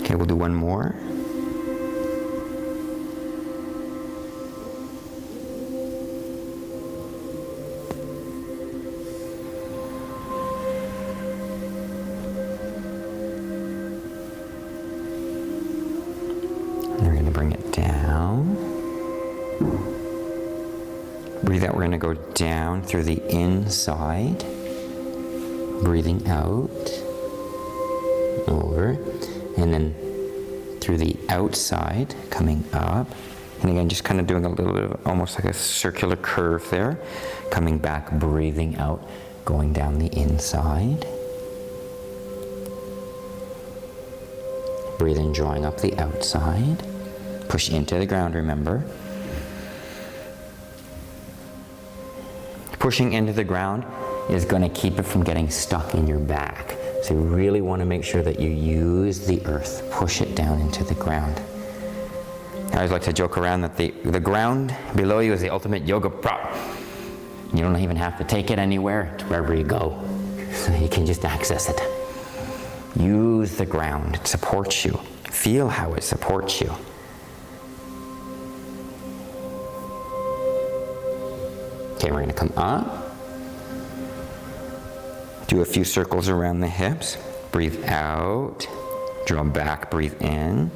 Okay, we'll do one more. And we're going to bring it down. Breathe out, we're going to go down through the inside. Breathing out. Over. And then through the outside, coming up. And again, just kind of doing a little bit of almost like a circular curve there. Coming back, breathing out, going down the inside. Breathe in, drawing up the outside. Push into the ground, remember. Pushing into the ground is going to keep it from getting stuck in your back. So you really want to make sure that you use the earth. Push it down into the ground. I always like to joke around that the ground below you is the ultimate yoga prop. You don't even have to take it anywhere. It's wherever you go. So you can just access it. Use the ground. It supports you. Feel how it supports you. Okay, we're going to come up. Do a few circles around the hips. Breathe out. Draw back, breathe in.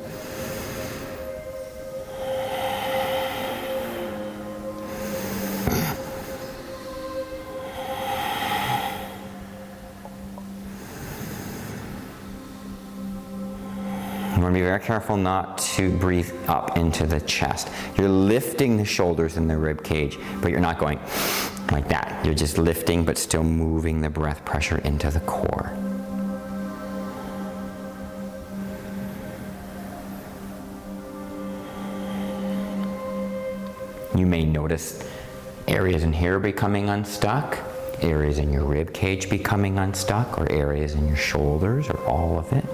You want to be very careful not to breathe up into the chest. You're lifting the shoulders in the rib cage, but you're not going like that. You're just lifting, but still moving the breath pressure into the core. You may notice areas in here becoming unstuck, areas in your rib cage becoming unstuck, or areas in your shoulders, or all of it.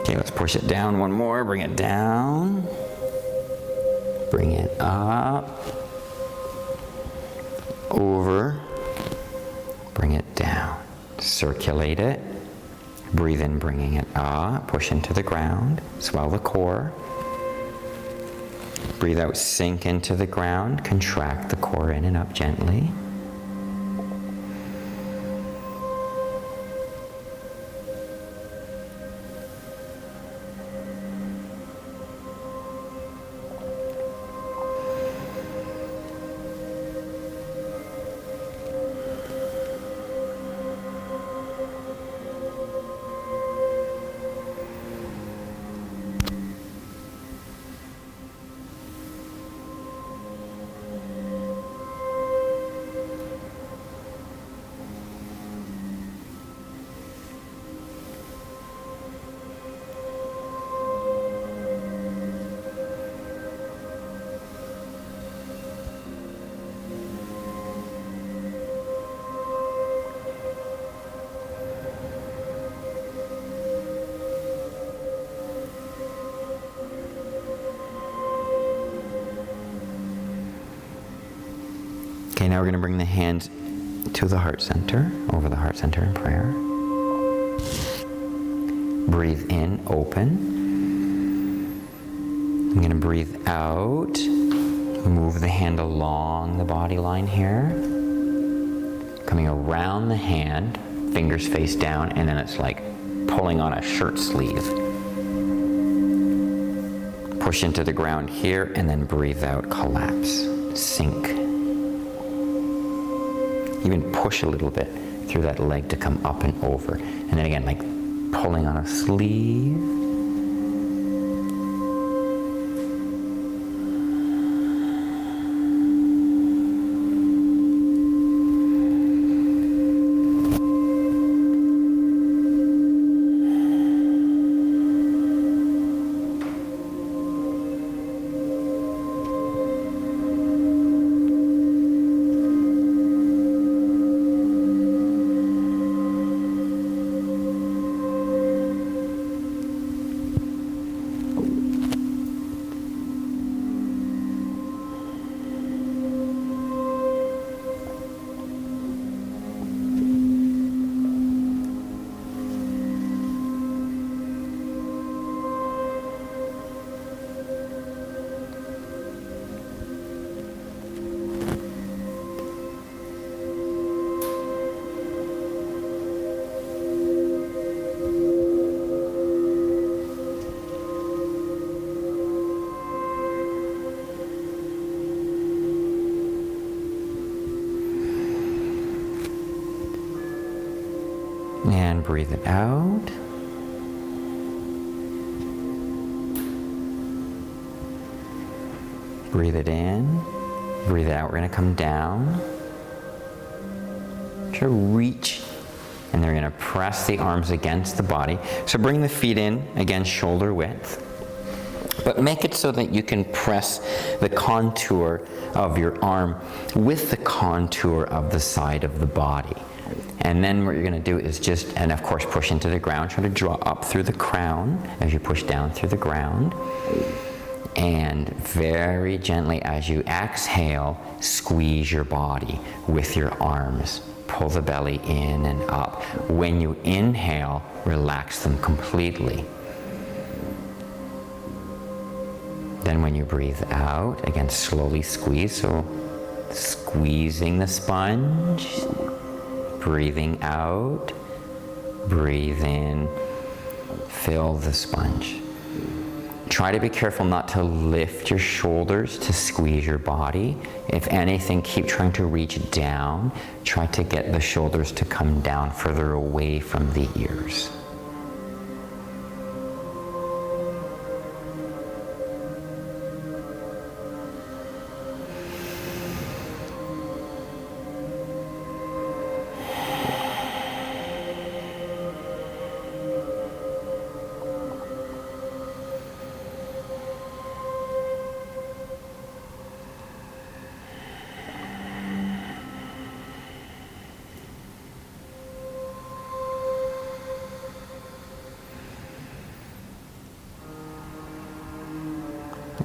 Okay, let's push it down one more. Bring it down. Bring it up. Over. Bring it down. Circulate it. Breathe in, bringing it up. Push into the ground. Swell the core. Breathe out, sink into the ground. Contract the core in and up gently. Okay, now we're going to bring the hands to the heart center, over the heart center in prayer. Breathe in, open. I'm going to breathe out. Move the hand along the body line here. Coming around the hand, fingers face down, and then it's like pulling on a shirt sleeve. Push into the ground here, and then breathe out, collapse, sink. Even push a little bit through that leg to come up and over. And then again, like pulling on a sleeve. And breathe it out. Breathe it in. Breathe it out. We're going to come down. Try to reach. And then we're going to press the arms against the body. So bring the feet in, again, shoulder width. But make it so that you can press the contour of your arm with the contour of the side of the body. And then what you're going to do is just, and of course, push into the ground. Try to draw up through the crown as you push down through the ground. And very gently, as you exhale, squeeze your body with your arms. Pull the belly in and up. When you inhale, relax them completely. Then when you breathe out, again, slowly squeeze. So squeezing the sponge. Breathing out, breathe in, fill the sponge. Try to be careful not to lift your shoulders to squeeze your body. If anything, keep trying to reach down. Try to get the shoulders to come down further away from the ears.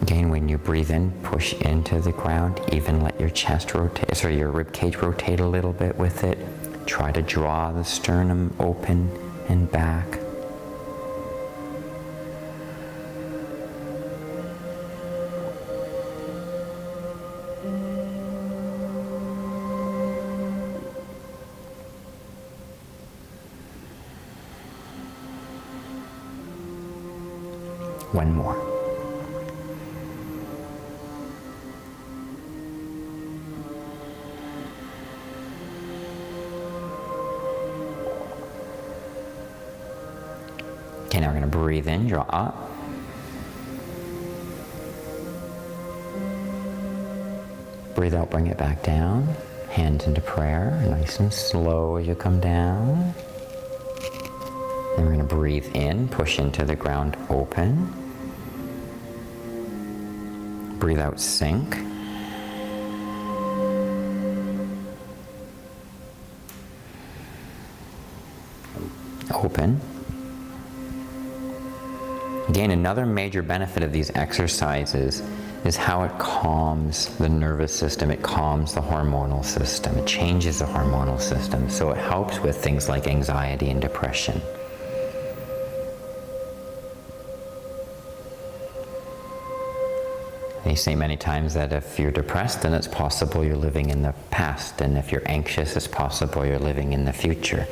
Again, when you breathe in, push into the ground. Even let your chest rotate, your rib cage rotate a little bit with it. Try to draw the sternum open and back. One more. Okay, now we're going to breathe in, draw up. Breathe out, bring it back down. Hands into prayer, nice and slow as you come down. Then we're going to breathe in, push into the ground, open. Breathe out, sink. Open. Again, another major benefit of these exercises is how it calms the nervous system. It calms the hormonal system. It changes the hormonal system. So it helps with things like anxiety and depression. They say many times that if you're depressed, then it's possible you're living in the past. And if you're anxious, it's possible you're living in the future.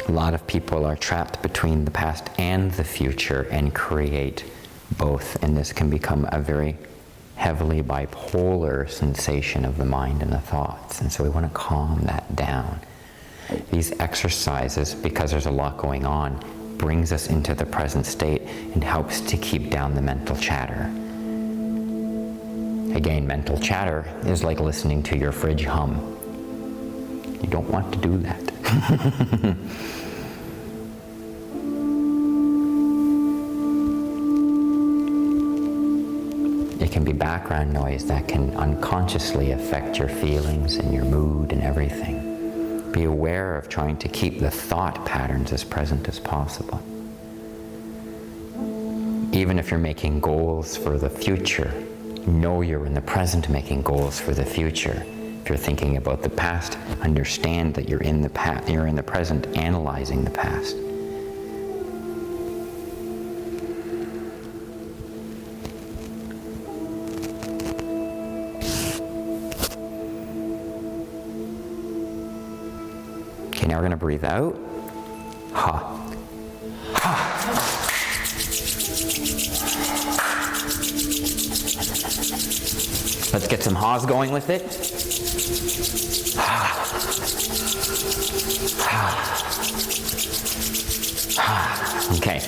A lot of people are trapped between the past and the future and create both, and this can become a very heavily bipolar sensation of the mind and the thoughts, and so we want to calm that down. These exercises, because there's a lot going on, brings us into the present state and helps to keep down the mental chatter. Again, mental chatter is like listening to your fridge hum. You don't want to do that. It can be background noise that can unconsciously affect your feelings and your mood and everything. Be aware of trying to keep the thought patterns as present as possible. Even if you're making goals for the future, know you're in the present making goals for the future. If you're thinking about the past, understand that you're in the present analyzing the past. Okay, now we're going to breathe out. Ha. Ha. Let's get some ha's going with it. Ha. Ha. Ha. Okay,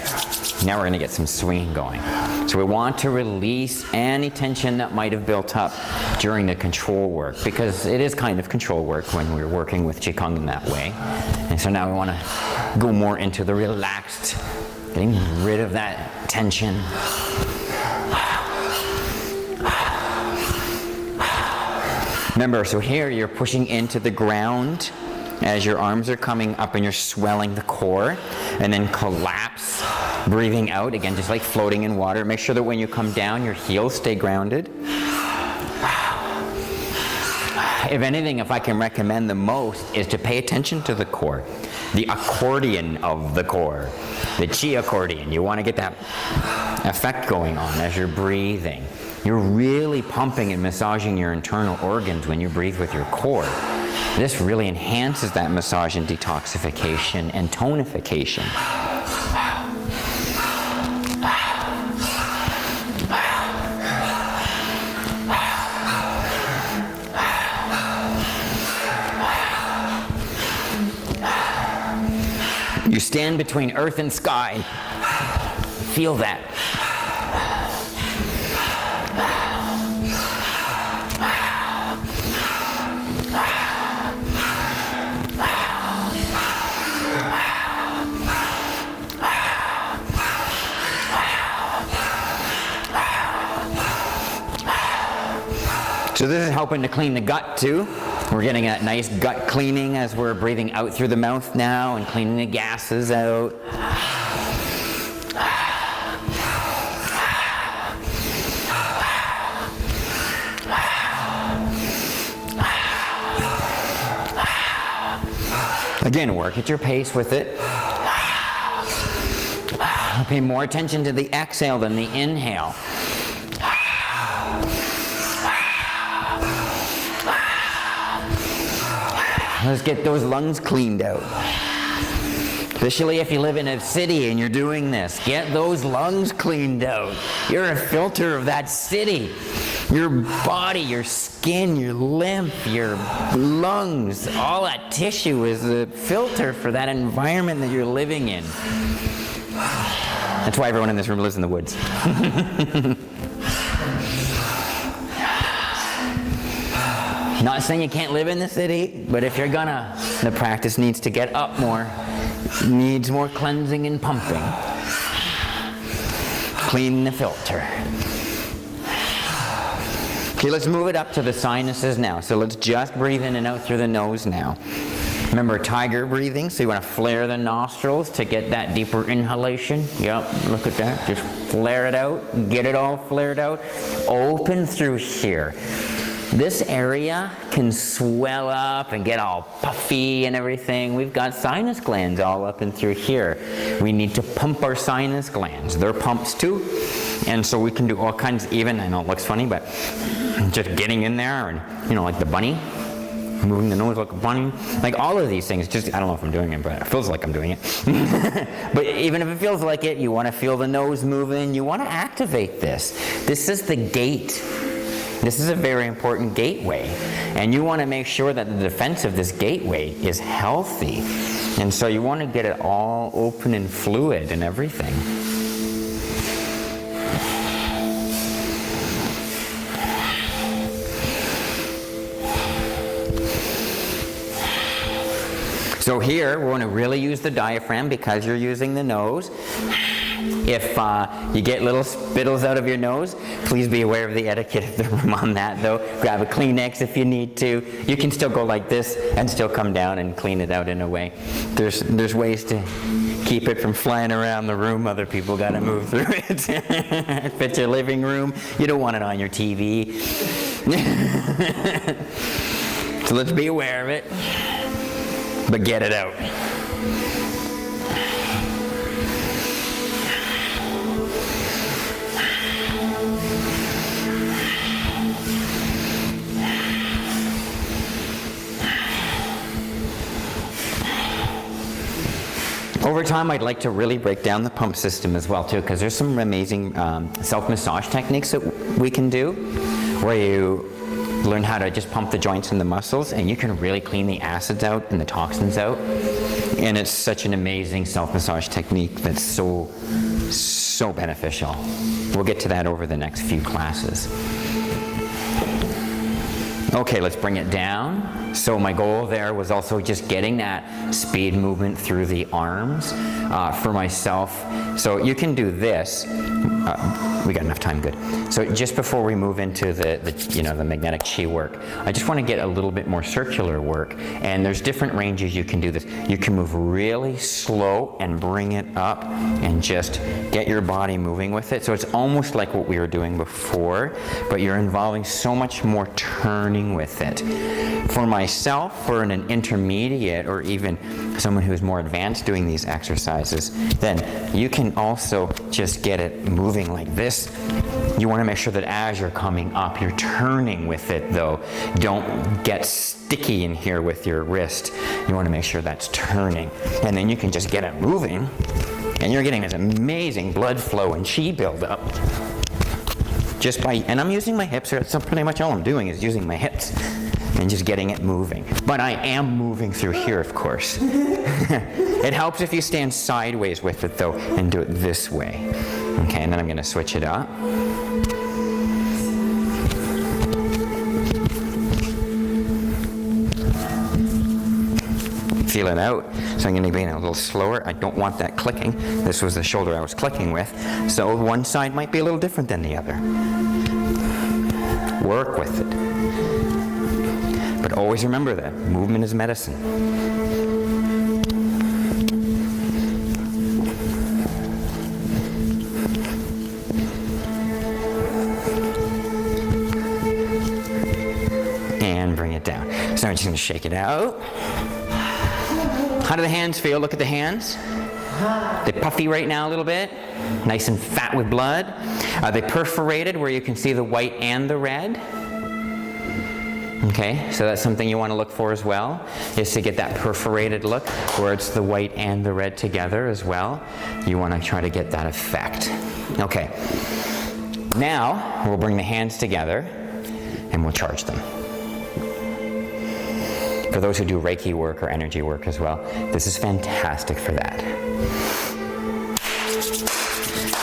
now we're going to get some swinging going. So we want to release any tension that might have built up during the control work, because it is kind of control work when we're working with Qigong in that way. And so now we want to go more into the relaxed, getting rid of that tension. Remember, so here you're pushing into the ground as your arms are coming up and you're swelling the core, and then collapse, breathing out, again just like floating in water. Make sure that when you come down, your heels stay grounded. If anything, if I can recommend the most, is to pay attention to the core, the accordion of the core, the chi accordion. You want to get that effect going on as you're breathing. You're really pumping and massaging your internal organs when you breathe with your core. This really enhances that massage and detoxification and tonification. You stand between earth and sky. Feel that. So this is helping to clean the gut too. We're getting that nice gut cleaning as we're breathing out through the mouth now and cleaning the gases out. Again, work at your pace with it. Pay more attention to the exhale than the inhale. Let's get those lungs cleaned out. Especially if you live in a city and you're doing this, get those lungs cleaned out. You're a filter of that city. Your body, your skin, your lymph, your lungs, all that tissue is a filter for that environment that you're living in. That's why everyone in this room lives in the woods. Not saying you can't live in the city, but if you're gonna, the practice needs to get up more. Needs more cleansing and pumping. Clean the filter. Okay, let's move it up to the sinuses now. So let's just breathe in and out through the nose now. Remember tiger breathing, so you want to flare the nostrils to get that deeper inhalation. Yep, look at that. Just flare it out, get it all flared out. Open through here. This area can swell up and get all puffy and everything. We've got sinus glands all up and through here. We need to pump our sinus glands. They're pumps too. And so we can do all kinds, even, I know it looks funny, but just getting in there and, like the bunny, moving the nose like a bunny. Like all of these things, just, I don't know if I'm doing it, but it feels like I'm doing it. But even if it feels like it, you want to feel the nose moving. You want to activate this. This is the gate. This is a very important gateway, and you want to make sure that the defense of this gateway is healthy. And so you want to get it all open and fluid and everything. So here, we want to really use the diaphragm because you're using the nose. If you get little spittles out of your nose, please be aware of the etiquette of the room on that, though. Grab a Kleenex if you need to. You can still go like this and still come down and clean it out in a way. There's ways to keep it from flying around the room. Other people got to move through it. If it's your living room, you don't want it on your TV. So let's be aware of it, but get it out. Over time, I'd like to really break down the pump system as well, too, because there's some amazing self-massage techniques that we can do, where you learn how to just pump the joints and the muscles, and you can really clean the acids out and the toxins out. And it's such an amazing self-massage technique that's so beneficial. We'll get to that over the next few classes. Okay, let's bring it down. So my goal there was also just getting that speed movement through the arms for myself. So you can do this. We got enough time, good. So just before we move into the magnetic chi work, I just want to get a little bit more circular work. And there's different ranges you can do this. You can move really slow and bring it up and just get your body moving with it. So it's almost like what we were doing before, but you're involving so much more turning with it. For myself, for an intermediate or even someone who's more advanced doing these exercises, then you can also just get it moving like this. You want to make sure that as you're coming up, you're turning with it, though. Don't get sticky in here with your wrist. You want to make sure that's turning. And then you can just get it moving, and you're getting this amazing blood flow and chi buildup. And I'm using my hips, so pretty much all I'm doing is using my hips and just getting it moving. But I am moving through here, of course. It helps if you stand sideways with it, though, and do it this way. Okay, and then I'm going to switch it up. Feel it out. So I'm going to be a little slower. I don't want that clicking. This was the shoulder I was clicking with. So one side might be a little different than the other. Work with it. But always remember that movement is medicine. And bring it down. So I'm just going to shake it out. How do the hands feel? Look at the hands. They're puffy right now a little bit. Nice and fat with blood. Are they perforated where you can see the white and the red? Okay, so that's something you want to look for as well, is to get that perforated look where it's the white and the red together as well. You want to try to get that effect. Okay, now we'll bring the hands together and we'll charge them. For those who do Reiki work or energy work as well, this is fantastic for that.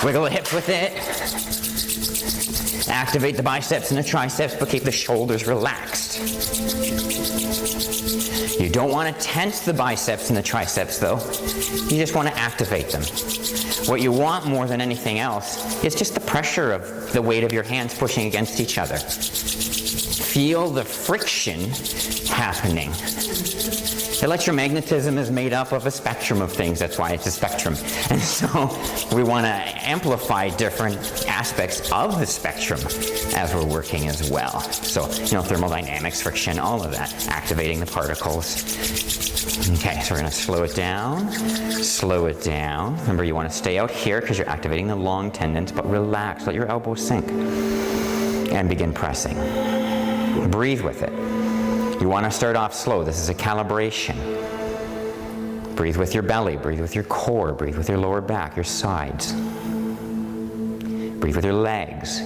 Wiggle the hips with it. Activate the biceps and the triceps, but keep the shoulders relaxed. You don't want to tense the biceps and the triceps, though. You just want to activate them. What you want more than anything else is just the pressure of the weight of your hands pushing against each other. Feel the friction happening. Electromagnetism is made up of a spectrum of things. That's why it's a spectrum. And so we want to amplify different aspects of the spectrum as we're working as well. So, thermodynamics, friction, all of that, activating the particles. Okay, so we're going to slow it down. Slow it down. Remember, you want to stay out here because you're activating the long tendons, but relax. Let your elbows sink. And begin pressing. Breathe with it. You want to start off slow. This is a calibration. Breathe with your belly. Breathe with your core. Breathe with your lower back, your sides. Breathe with your legs.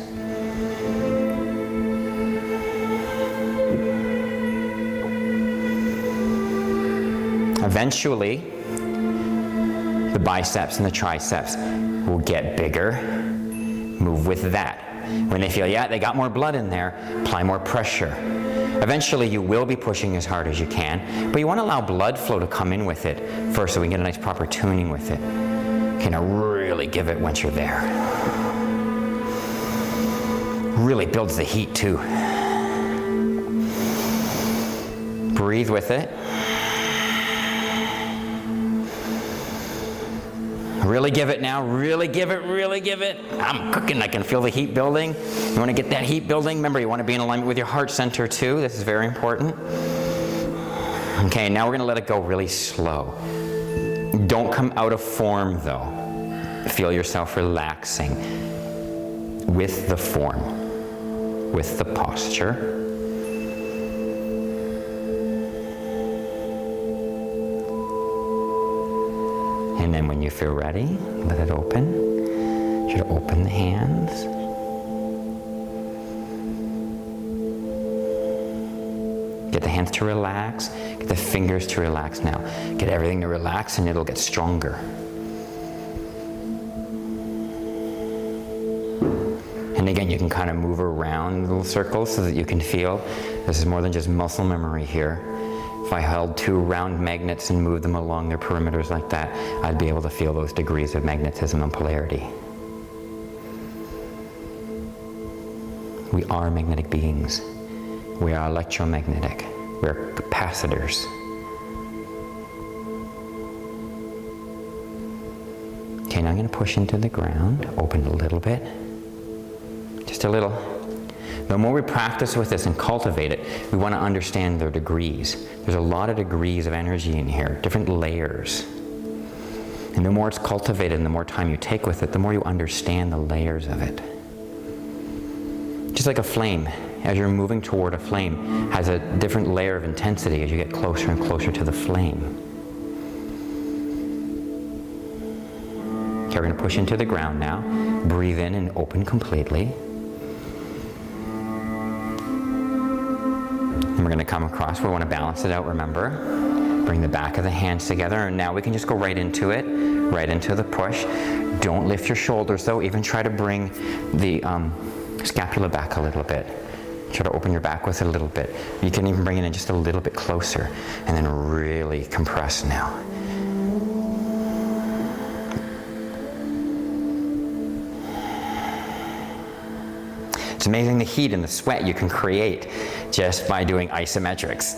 Eventually, the biceps and the triceps will get bigger. Move with that. When they feel, they got more blood in there, apply more pressure. Eventually, you will be pushing as hard as you can, but you want to allow blood flow to come in with it first so we can get a nice proper tuning with it. You know, really give it once you're there. Really builds the heat too. Breathe with it. Really give it now, really give it, really give it. I'm cooking, I can feel the heat building. You want to get that heat building? Remember, you want to be in alignment with your heart center too. This is very important. Okay, now we're going to let it go really slow. Don't come out of form though. Feel yourself relaxing with the form, with the posture. And then when you feel ready, let it open. You should open the hands. Get the hands to relax. Get the fingers to relax now. Get everything to relax and it'll get stronger. And again, you can kind of move around little circles so that you can feel. This is more than just muscle memory here. If I held two round magnets and moved them along their perimeters like that, I'd be able to feel those degrees of magnetism and polarity. We are magnetic beings. We are electromagnetic. We're capacitors. Okay, now I'm going to push into the ground, open a little bit. Just a little. The more we practice with this and cultivate it, we want to understand their degrees. There's a lot of degrees of energy in here, different layers. And the more it's cultivated and the more time you take with it, the more you understand the layers of it. Just like a flame, as you're moving toward a flame, has a different layer of intensity as you get closer and closer to the flame. Okay, we're going to push into the ground now. Breathe in and open completely. And we're going to come across. We want to balance it out, remember. Bring the back of the hands together, and now we can just go right into it, right into the push. Don't lift your shoulders though. Even try to bring the scapula back a little bit. Try to open your back with it a little bit. You can even bring it in just a little bit closer, and then really compress now. It's amazing the heat and the sweat you can create just by doing isometrics.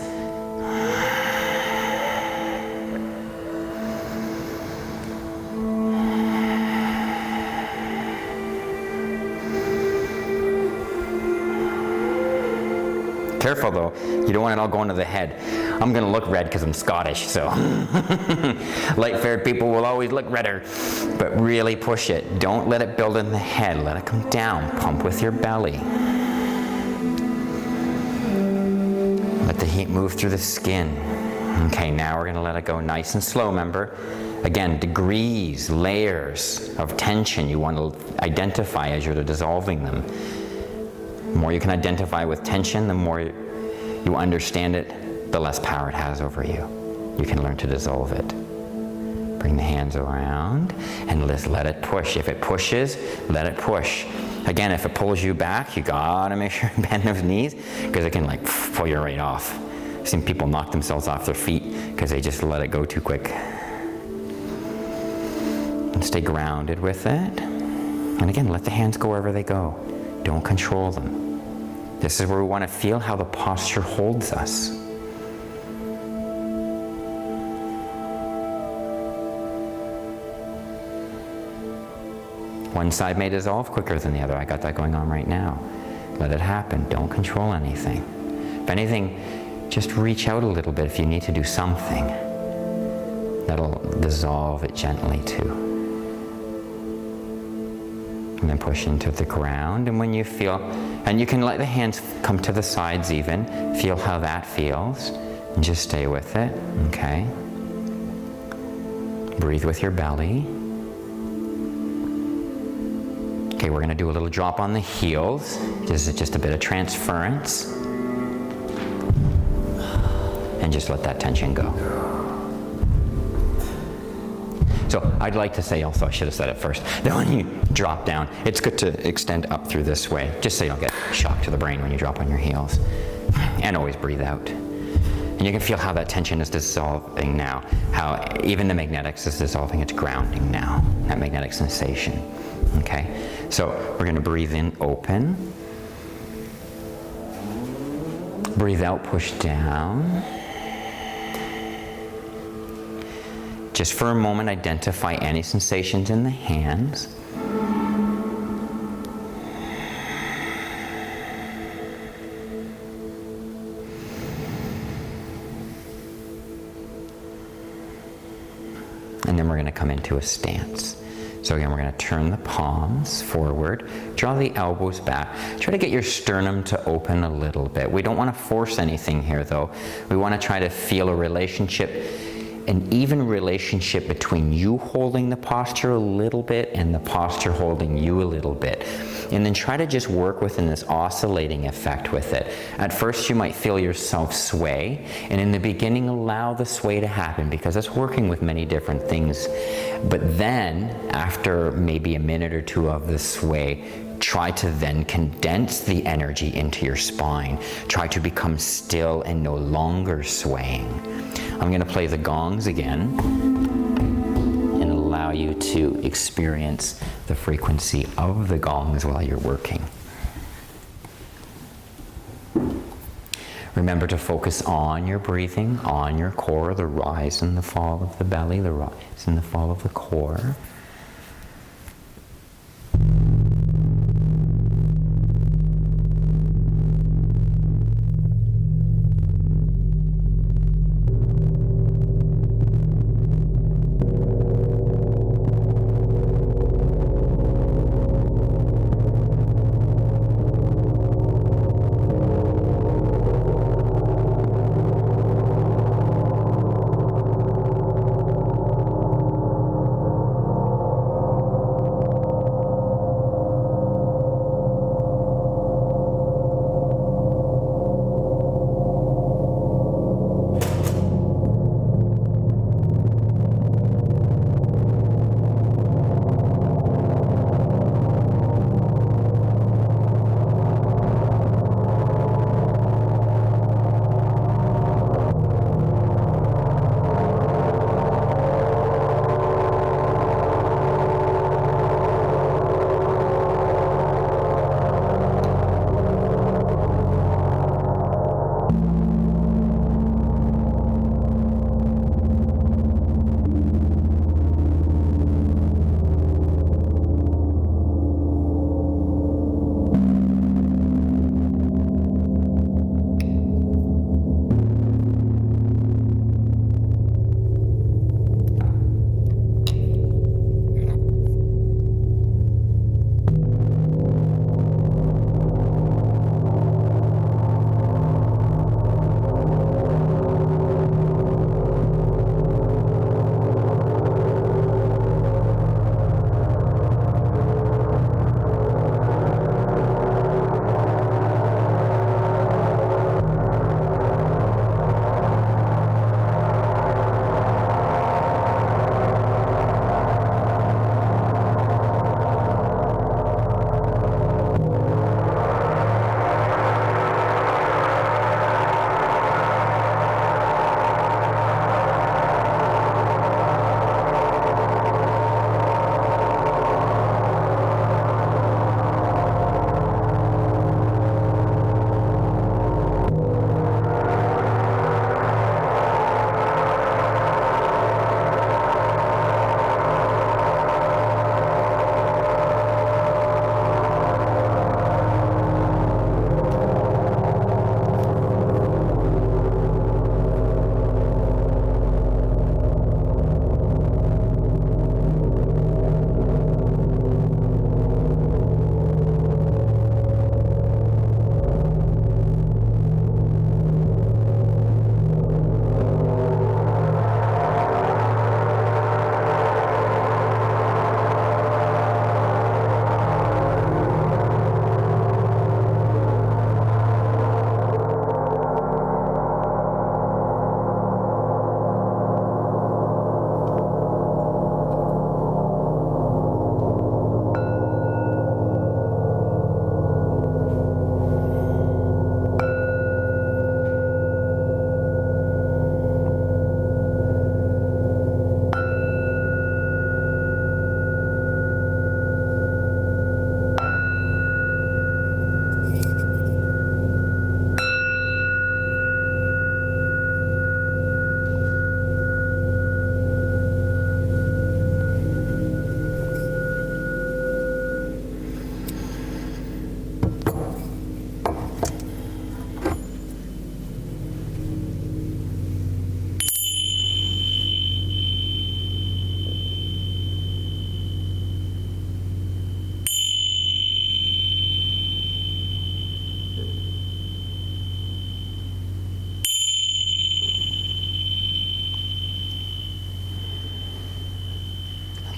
Careful though, you don't want it all going to the head. I'm gonna look red because I'm Scottish, so light-haired people will always look redder. But really push it. Don't let it build in the head. Let it come down. Pump with your belly. Let the heat move through the skin. Okay, now we're gonna let it go nice and slow, remember? Again, degrees, layers of tension you want to identify as you're dissolving them. The more you can identify with tension, the more you understand it, the less power it has over you. You can learn to dissolve it. Bring the hands around and let it push. If it pushes, let it push. Again, if it pulls you back, you gotta make sure you bend those knees because it can like pull you right off. I've seen people knock themselves off their feet because they just let it go too quick. And stay grounded with it. And again, let the hands go wherever they go. Don't control them. This is where we want to feel how the posture holds us. One side may dissolve quicker than the other. I got that going on right now. Let it happen. Don't control anything. If anything, just reach out a little bit if you need to do something. That'll dissolve it gently too. And then push into the ground, and when you feel, and you can let the hands come to the sides even, feel how that feels, and just stay with it, okay? Breathe with your belly. Okay, we're gonna do a little drop on the heels. This is just a bit of transference. And just let that tension go. So I'd like to say also, I should have said it first, that when you drop down, it's good to extend up through this way, just so you don't get shocked to the brain when you drop on your heels. And always breathe out. And you can feel how that tension is dissolving now, how even the magnetics is dissolving, it's grounding now, that magnetic sensation. Okay, so we're gonna breathe in, open. Breathe out, push down. Just for a moment, identify any sensations in the hands. And then we're going to come into a stance. So again, we're going to turn the palms forward, draw the elbows back. Try to get your sternum to open a little bit. We don't want to force anything here though. We want to try to feel a relationship, an even relationship between you holding the posture a little bit and the posture holding you a little bit. And then try to just work within this oscillating effect with it. At first you might feel yourself sway, and in the beginning allow the sway to happen because it's working with many different things. But then, after maybe a minute or two of the sway, try to then condense the energy into your spine. Try to become still and no longer swaying. I'm going to play the gongs again and allow you to experience the frequency of the gongs while you're working. Remember to focus on your breathing, on your core, the rise and the fall of the belly, the rise and the fall of the core.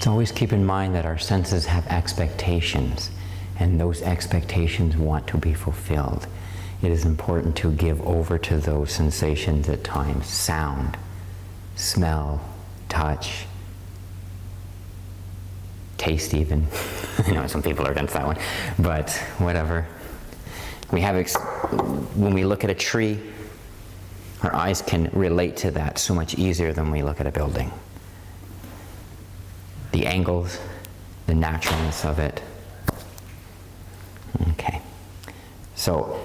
So always keep in mind that our senses have expectations, and those expectations want to be fulfilled. It is important to give over to those sensations at times. Sound, smell, touch, taste even. I know some people are against that one, but whatever. We have, when we look at a tree, our eyes can relate to that so much easier than we look at a building. The angles, the naturalness of it. Okay. So,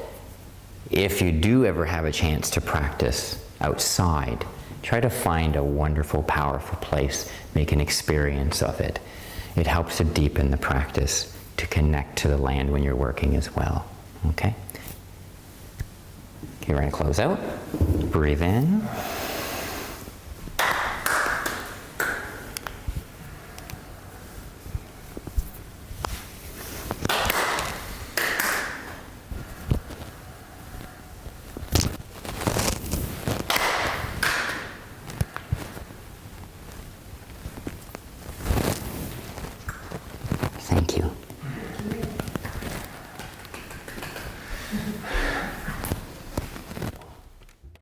if you do ever have a chance to practice outside, try to find a wonderful, powerful place, make an experience of it. It helps to deepen the practice, to connect to the land when you're working as well. Okay? Okay, we're going to close out. Breathe in.